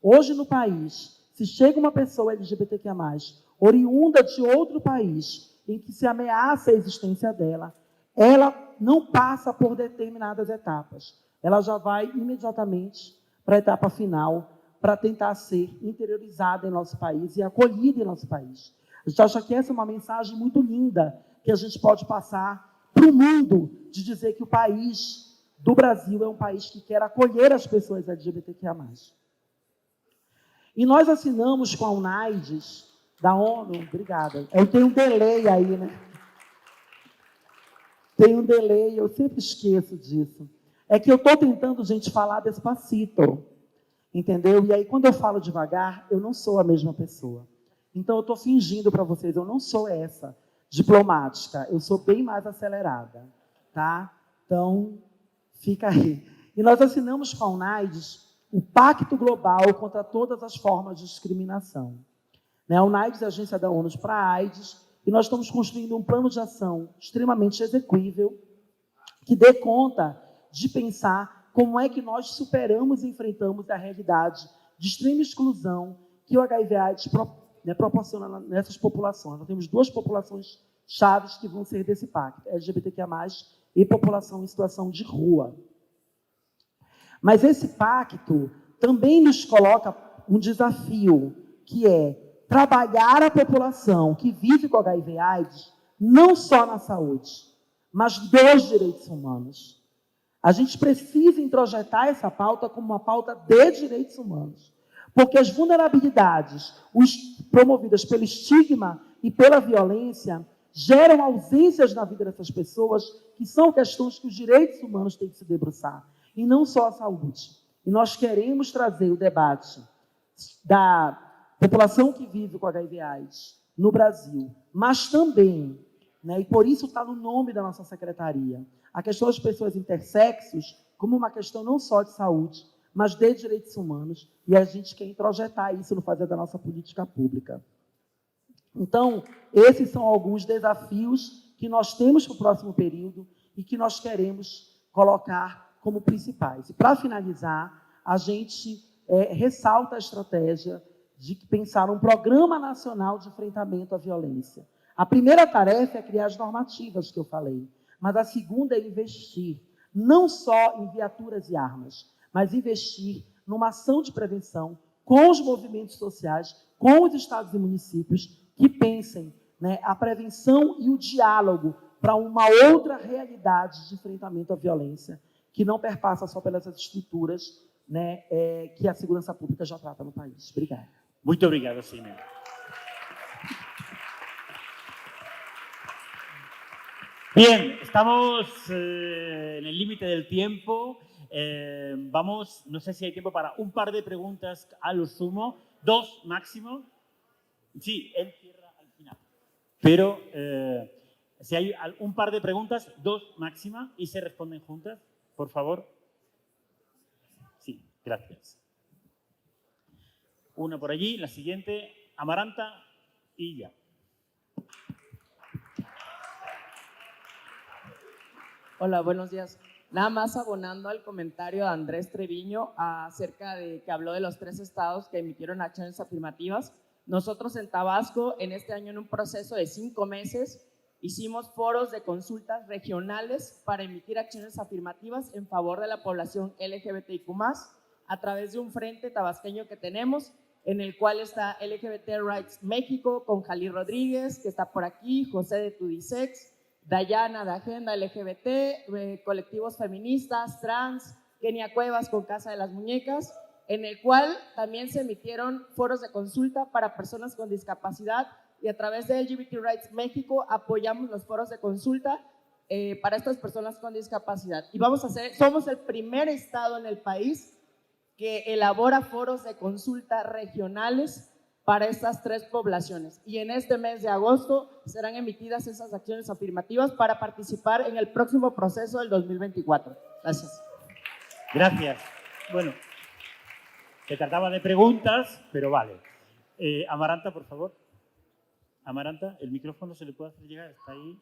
Hoje, no país, se chega uma pessoa LGBTQIA+, oriunda de outro país, em que se ameaça a existência dela, ela não passa por determinadas etapas. Ela já vai imediatamente para a etapa final, para tentar ser interiorizada em nosso país e acolhida em nosso país. A gente acha que essa é uma mensagem muito linda que a gente pode passar para o mundo, de dizer que o país do Brasil é um país que quer acolher as pessoas LGBTQIA+. E nós assinamos com a UNAIDS, da ONU, obrigada. Eu tenho um delay aí, né? Tem um delay, eu sempre esqueço disso. É que eu estou tentando, gente, falar despacito, entendeu? E aí, quando eu falo devagar, eu não sou a mesma pessoa. Então, eu estou fingindo para vocês, eu não sou essa diplomática, eu sou bem mais acelerada, tá? Então, fica aí. E nós assinamos com a UNAIDS o Pacto Global contra todas as formas de discriminação. A UNAIDS é a agência da ONU para a AIDS, e nós estamos construindo um plano de ação extremamente execuível, que dê conta de pensar como é que nós superamos e enfrentamos a realidade de extrema exclusão que o HIV/AIDS proporciona nessas populações. Nós temos duas populações chaves que vão ser desse pacto, LGBTQIA+, e população em situação de rua. Mas esse pacto também nos coloca um desafio, que é trabalhar a população que vive com HIV/AIDS não só na saúde, mas dos direitos humanos. A gente precisa introjetar essa pauta como uma pauta de direitos humanos, porque as vulnerabilidades promovidas pelo estigma e pela violência geram ausências na vida dessas pessoas, que são questões que os direitos humanos têm que se debruçar, e não só a saúde. E nós queremos trazer o debate da população que vive com HIV/AIDS no Brasil, mas também, e por isso está no nome da nossa secretaria, a questão das pessoas intersexos como uma questão não só de saúde, mas de direitos humanos, e a gente quer introjetar isso no fazer da nossa política pública. Então, esses são alguns desafios que nós temos para o próximo período e que nós queremos colocar como principais. E, para finalizar, a gente ressalta a estratégia de pensar um programa nacional de enfrentamento à violência. A primeira tarefa é criar as normativas que eu falei, mas a segunda é investir, não só em viaturas e armas, mas investir numa ação de prevenção com os movimentos sociais, com os estados e municípios, que pensem a prevenção e o diálogo para uma outra realidade de enfrentamento à violência, que não perpassa só pelas estruturas que a segurança pública já trata no país. Obrigada. Muito obrigado, Ximena. Bien, estamos en el límite del tiempo. Vamos, no sé si hay tiempo para un par de preguntas a lo sumo, 2 máximo. Sí, él cierra al final. Pero si hay un par de preguntas, 2 máxima, y se responden juntas, por favor. Sí, gracias. Una por allí, la siguiente, Amaranta y ya. Hola, buenos días. Nada más abonando al comentario de Andrés Treviño acerca de que habló de los 3 estados que emitieron acciones afirmativas. Nosotros en Tabasco, en este año, en un proceso de 5 meses, hicimos foros de consultas regionales para emitir acciones afirmativas en favor de la población LGBTIQ+, a través de un frente tabasqueño que tenemos, en el cual está LGBT Rights México, con Jalí Rodríguez, que está por aquí, José de Tudisex, Dayana de Agenda LGBT, colectivos feministas, trans, Kenia Cuevas con Casa de las Muñecas, en el cual también se emitieron foros de consulta para personas con discapacidad, y a través de LGBT Rights México apoyamos los foros de consulta para estas personas con discapacidad. Y somos el primer estado en el país que elabora foros de consulta regionales para estas 3 poblaciones. Y en este mes de agosto serán emitidas esas acciones afirmativas para participar en el próximo proceso del 2024. Gracias. Gracias. Bueno, se trataba de preguntas, pero vale. Amaranta, por favor. Amaranta, el micrófono se le puede hacer llegar, está ahí.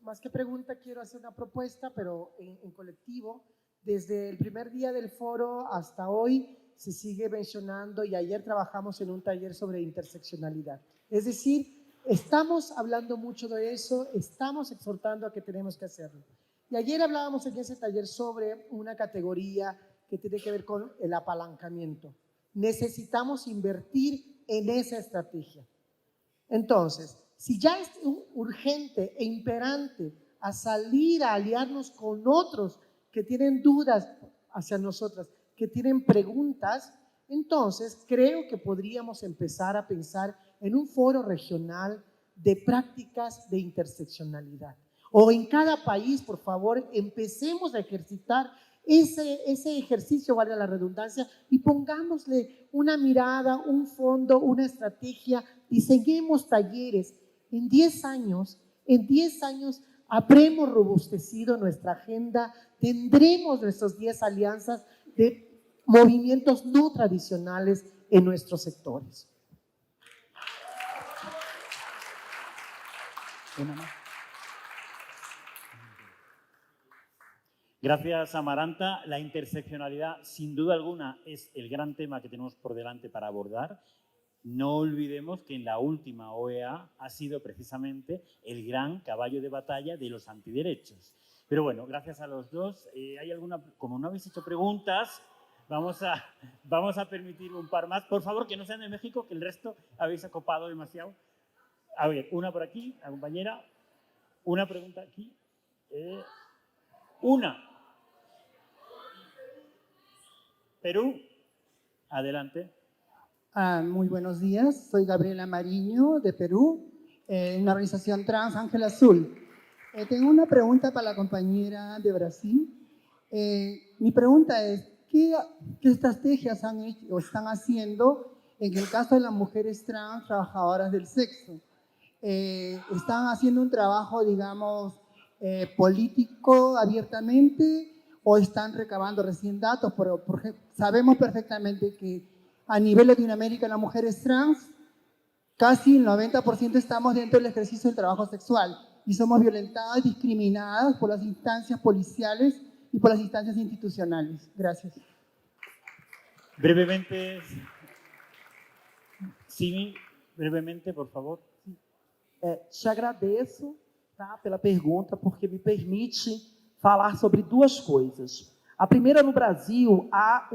Más que pregunta, quiero hacer una propuesta, pero en colectivo. Desde el primer día del foro hasta hoy se sigue mencionando, y ayer trabajamos en un taller sobre interseccionalidad. Es decir, estamos hablando mucho de eso, estamos exhortando a que tenemos que hacerlo. Y ayer hablábamos en ese taller sobre una categoría que tiene que ver con el apalancamiento. Necesitamos invertir en esa estrategia. Entonces, si ya es urgente e imperante a salir a aliarnos con otros que tienen dudas hacia nosotras, que tienen preguntas, entonces creo que podríamos empezar a pensar en un foro regional de prácticas de interseccionalidad. O en cada país, por favor, empecemos a ejercitar ese ejercicio, valga la redundancia, y pongámosle una mirada, un fondo, una estrategia, diseñemos talleres. En 10 años habremos robustecido nuestra agenda, tendremos nuestras 10 alianzas de movimientos no tradicionales en nuestros sectores. Gracias, Amaranta. La interseccionalidad, sin duda alguna, es el gran tema que tenemos por delante para abordar. No olvidemos que en la última OEA ha sido precisamente el gran caballo de batalla de los antiderechos. Pero bueno, gracias a los dos. ¿Hay alguna? Como no habéis hecho preguntas, vamos a permitir un par más. Por favor, que no sean de México, que el resto habéis acopado demasiado. A ver, una por aquí, la compañera. Una pregunta aquí. Una. Perú, adelante. Muy buenos días, soy Gabriela Mariño de Perú, una organización trans Ángel Azul. Tengo una pregunta para la compañera de Brasil. Mi pregunta es, ¿qué estrategias han hecho o están haciendo en el caso de las mujeres trans trabajadoras del sexo? ¿Están haciendo un trabajo, digamos, político abiertamente o están recabando recién datos? Porque sabemos perfectamente que a nivel Latinoamérica las mujeres trans, casi el 90% estamos dentro del ejercicio del trabajo sexual y somos violentadas, discriminadas por las instancias policiales y por las instancias institucionales. Gracias. Brevemente, Simi, brevemente, por favor. Te agradeço, tá, pela pergunta, porque me permite falar sobre 2 coisas. A primeira, no Brasil, há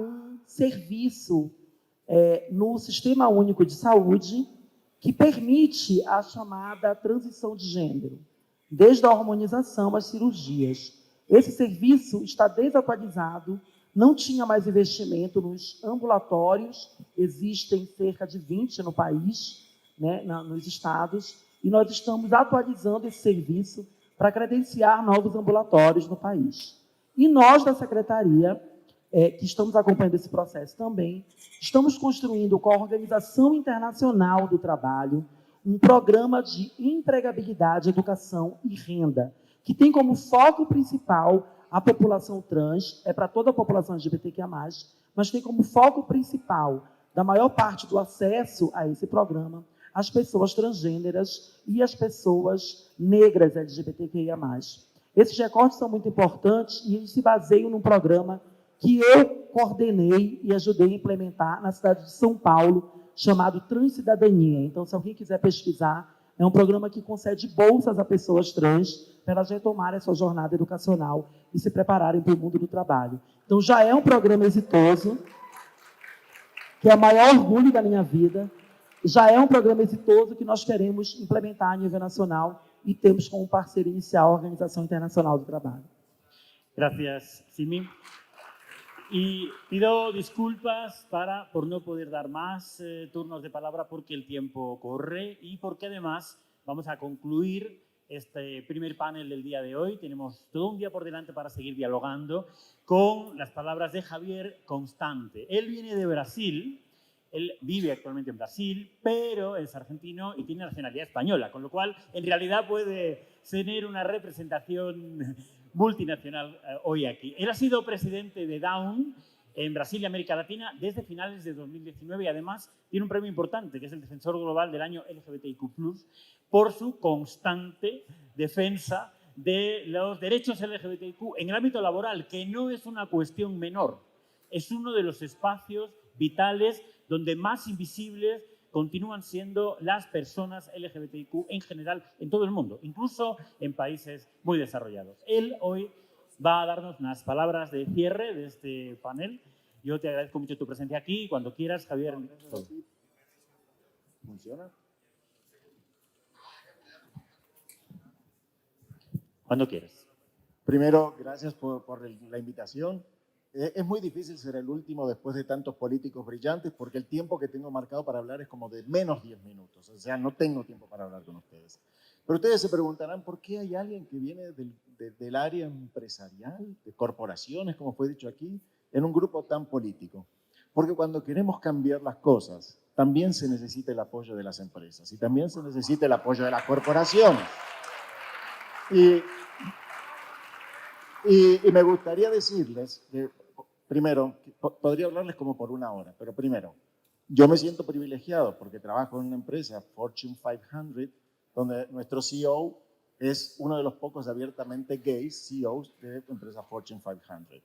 serviço no Sistema Único de Saúde que permite a chamada transição de gênero, desde a hormonização às cirurgias. Esse serviço está desatualizado, não tinha mais investimento nos ambulatórios, existem cerca de 20 no país, né, nos estados, e nós estamos atualizando esse serviço para credenciar novos ambulatórios no país. E nós, da Secretaria, que estamos acompanhando esse processo também, estamos construindo com a Organização Internacional do Trabalho um programa de empregabilidade, educação e renda, que tem como foco principal a população trans, para toda a população LGBTQIA+, mas tem como foco principal da maior parte do acesso a esse programa as pessoas transgêneras e as pessoas negras LGBTQIA+. Esses recortes são muito importantes e eles se baseiam num programa que eu coordenei e ajudei a implementar na cidade de São Paulo, chamado Transcidadania. Então, se alguém quiser pesquisar, é um programa que concede bolsas a pessoas trans para elas retomarem a sua jornada educacional e se prepararem para o mundo do trabalho. Então, já é um programa exitoso, que é o maior orgulho da minha vida, já é um programa exitoso que nós queremos implementar a nível nacional e temos como parceiro inicial a Organização Internacional do Trabalho. Gracias, Simi. Y pido disculpas por no poder dar más turnos de palabra porque el tiempo corre y porque además vamos a concluir este primer panel del día de hoy. Tenemos todo un día por delante para seguir dialogando con las palabras de Javier Constante. Él viene de Brasil, él vive actualmente en Brasil, pero es argentino y tiene nacionalidad española, con lo cual en realidad puede tener una representación multinacional hoy aquí. Él ha sido presidente de Down en Brasil y América Latina desde finales de 2019 y además tiene un premio importante que es el Defensor Global del año LGBTIQ+, por su constante defensa de los derechos LGBTIQ en el ámbito laboral, que no es una cuestión menor, es uno de los espacios vitales donde más invisibles continúan siendo las personas LGBTIQ en general en todo el mundo, incluso en países muy desarrollados. Él hoy va a darnos unas palabras de cierre de este panel. Yo te agradezco mucho tu presencia aquí. Cuando quieras, Javier. ¿Funciona? Cuando quieras. Primero, gracias por la invitación. Es muy difícil ser el último después de tantos políticos brillantes porque el tiempo que tengo marcado para hablar es como de menos 10 minutos. O sea, no tengo tiempo para hablar con ustedes. Pero ustedes se preguntarán por qué hay alguien que viene del área empresarial, de corporaciones, como fue dicho aquí, en un grupo tan político. Porque cuando queremos cambiar las cosas, también se necesita el apoyo de las empresas y también se necesita el apoyo de las corporaciones. Y me gustaría decirles que, primero, podría hablarles como por una hora, pero primero, yo me siento privilegiado porque trabajo en una empresa, Fortune 500, donde nuestro CEO es uno de los pocos abiertamente gays CEOs de empresa Fortune 500.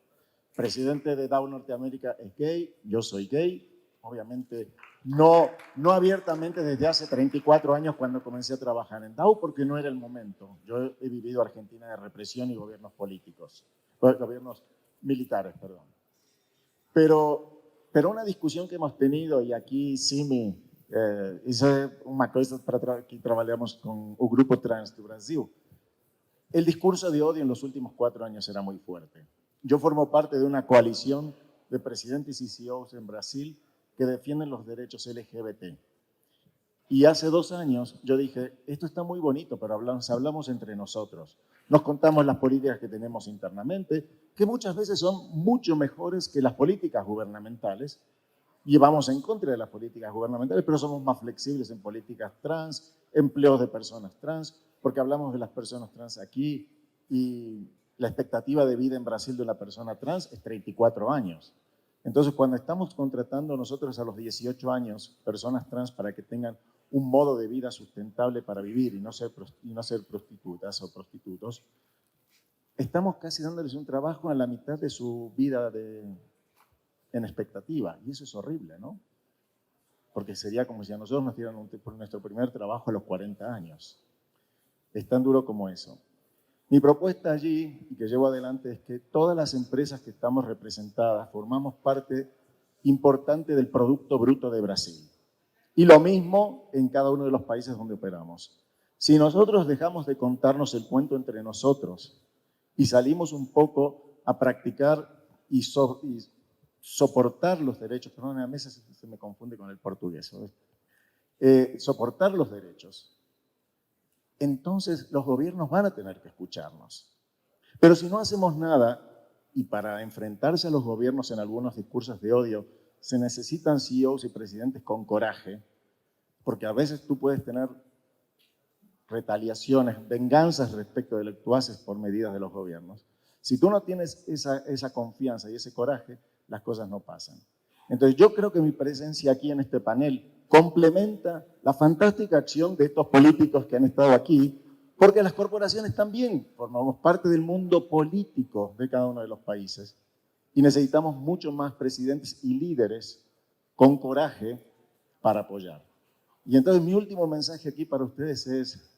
Presidente de Dow Norteamérica es gay, yo soy gay, obviamente no abiertamente desde hace 34 años cuando comencé a trabajar en Dow porque no era el momento. Yo he vivido Argentina de represión y gobiernos políticos, gobiernos militares, perdón. Pero una discusión que hemos tenido, y aquí Simi hice una cosa para que trabajamos con un grupo trans de Brasil, el discurso de odio en los últimos 4 años era muy fuerte. Yo formo parte de una coalición de presidentes y CEOs en Brasil que defienden los derechos LGBT. Y hace 2 años yo dije, esto está muy bonito, pero hablamos entre nosotros. Nos contamos las políticas que tenemos internamente, que muchas veces son mucho mejores que las políticas gubernamentales. Y vamos en contra de las políticas gubernamentales, pero somos más flexibles en políticas trans, empleos de personas trans, porque hablamos de las personas trans aquí y la expectativa de vida en Brasil de una persona trans es 34 años. Entonces, cuando estamos contratando nosotros a los 18 años personas trans para que tengan un modo de vida sustentable para vivir y no ser prostitutas o prostitutos, estamos casi dándoles un trabajo en la mitad de su vida en expectativa. Y eso es horrible, ¿no? Porque sería como si a nosotros nos dieran nuestro primer trabajo a los 40 años. Es tan duro como eso. Mi propuesta allí, y que llevo adelante, es que todas las empresas que estamos representadas formamos parte importante del Producto Bruto de Brasil. Y lo mismo en cada uno de los países donde operamos. Si nosotros dejamos de contarnos el cuento entre nosotros y salimos un poco a practicar y soportar los derechos, perdón, a veces se me confunde con el portugués, soportar los derechos, entonces los gobiernos van a tener que escucharnos. Pero si no hacemos nada, y para enfrentarse a los gobiernos en algunos discursos de odio, se necesitan CEOs y presidentes con coraje, porque a veces tú puedes tener retaliaciones, venganzas respecto de lo que tú haces por medidas de los gobiernos. Si tú no tienes esa confianza y ese coraje, las cosas no pasan. Entonces yo creo que mi presencia aquí en este panel complementa la fantástica acción de estos políticos que han estado aquí, porque las corporaciones también formamos parte del mundo político de cada uno de los países y necesitamos mucho más presidentes y líderes con coraje para apoyar. Y entonces mi último mensaje aquí para ustedes es: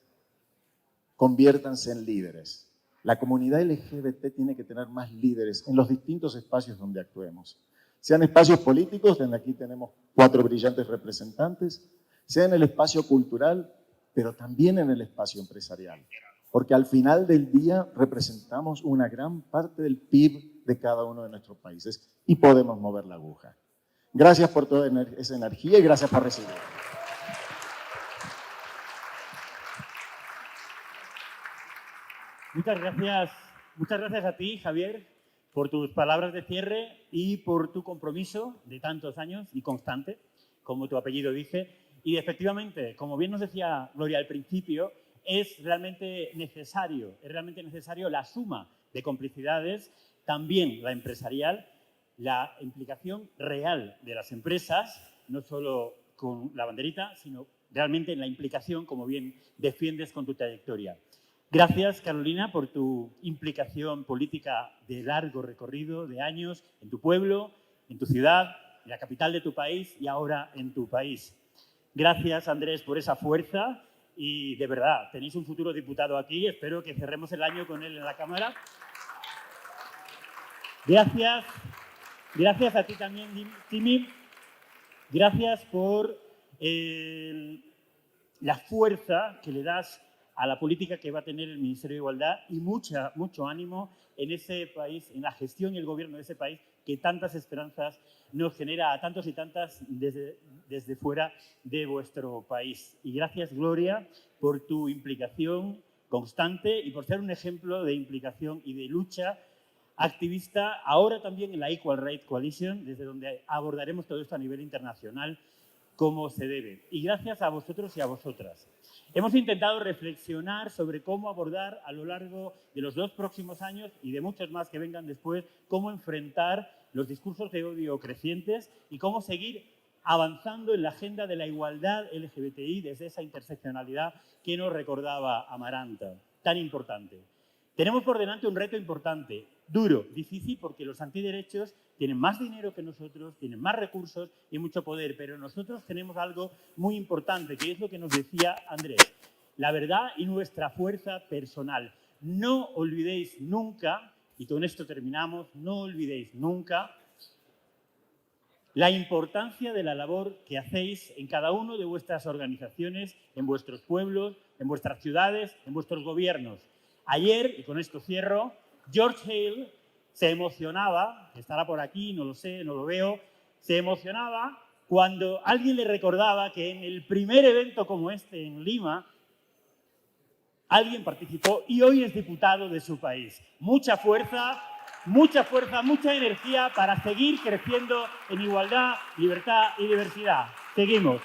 conviértanse en líderes. La comunidad LGBT tiene que tener más líderes en los distintos espacios donde actuemos. Sean espacios políticos, donde aquí tenemos 4 brillantes representantes, sea en el espacio cultural, pero también en el espacio empresarial. porque al final del día representamos una gran parte del PIB de cada uno de nuestros países y podemos mover la aguja. Gracias por toda esa energía y gracias por recibirme. Muchas gracias a ti, Javier, por tus palabras de cierre y por tu compromiso de tantos años y constante, como tu apellido dice. Y efectivamente, como bien nos decía Gloria al principio, es realmente necesario la suma de complicidades, también la empresarial, la implicación real de las empresas, no solo con la banderita, sino realmente en la implicación, como bien defiendes con tu trayectoria. Gracias, Carolina, por tu implicación política de largo recorrido, de años, en tu pueblo, en tu ciudad, en la capital de tu país y ahora en tu país. Gracias, Andrés, por esa fuerza y, de verdad, tenéis un futuro diputado aquí. Espero que cerremos el año con él en la Cámara. Gracias a ti también, Timi. Gracias por la fuerza que le das a la política que va a tener el Ministerio de Igualdad y mucho ánimo en ese país, en la gestión y el gobierno de ese país que tantas esperanzas nos genera a tantos y tantas desde fuera de vuestro país. Y gracias, Gloria, por tu implicación constante y por ser un ejemplo de implicación y de lucha activista, ahora también en la Equal Rights Coalition, desde donde abordaremos todo esto a nivel internacional como se debe. Y gracias a vosotros y a vosotras. Hemos intentado reflexionar sobre cómo abordar a lo largo de los 2 próximos años y de muchos más que vengan después, cómo enfrentar los discursos de odio crecientes y cómo seguir avanzando en la agenda de la igualdad LGBTI desde esa interseccionalidad que nos recordaba Amaranta, tan importante. Tenemos por delante un reto importante, duro, difícil, porque los antiderechos tienen más dinero que nosotros, tienen más recursos y mucho poder, pero nosotros tenemos algo muy importante, que es lo que nos decía Andrés, la verdad y nuestra fuerza personal. No olvidéis nunca, y con esto terminamos, no olvidéis nunca la importancia de la labor que hacéis en cada una de vuestras organizaciones, en vuestros pueblos, en vuestras ciudades, en vuestros gobiernos. Ayer, y con esto cierro, George Hale se emocionaba, estará por aquí, no lo sé, no lo veo, se emocionaba cuando alguien le recordaba que en el primer evento como este en Lima, alguien participó y hoy es diputado de su país. Mucha fuerza, mucha energía para seguir creciendo en igualdad, libertad y diversidad. Seguimos.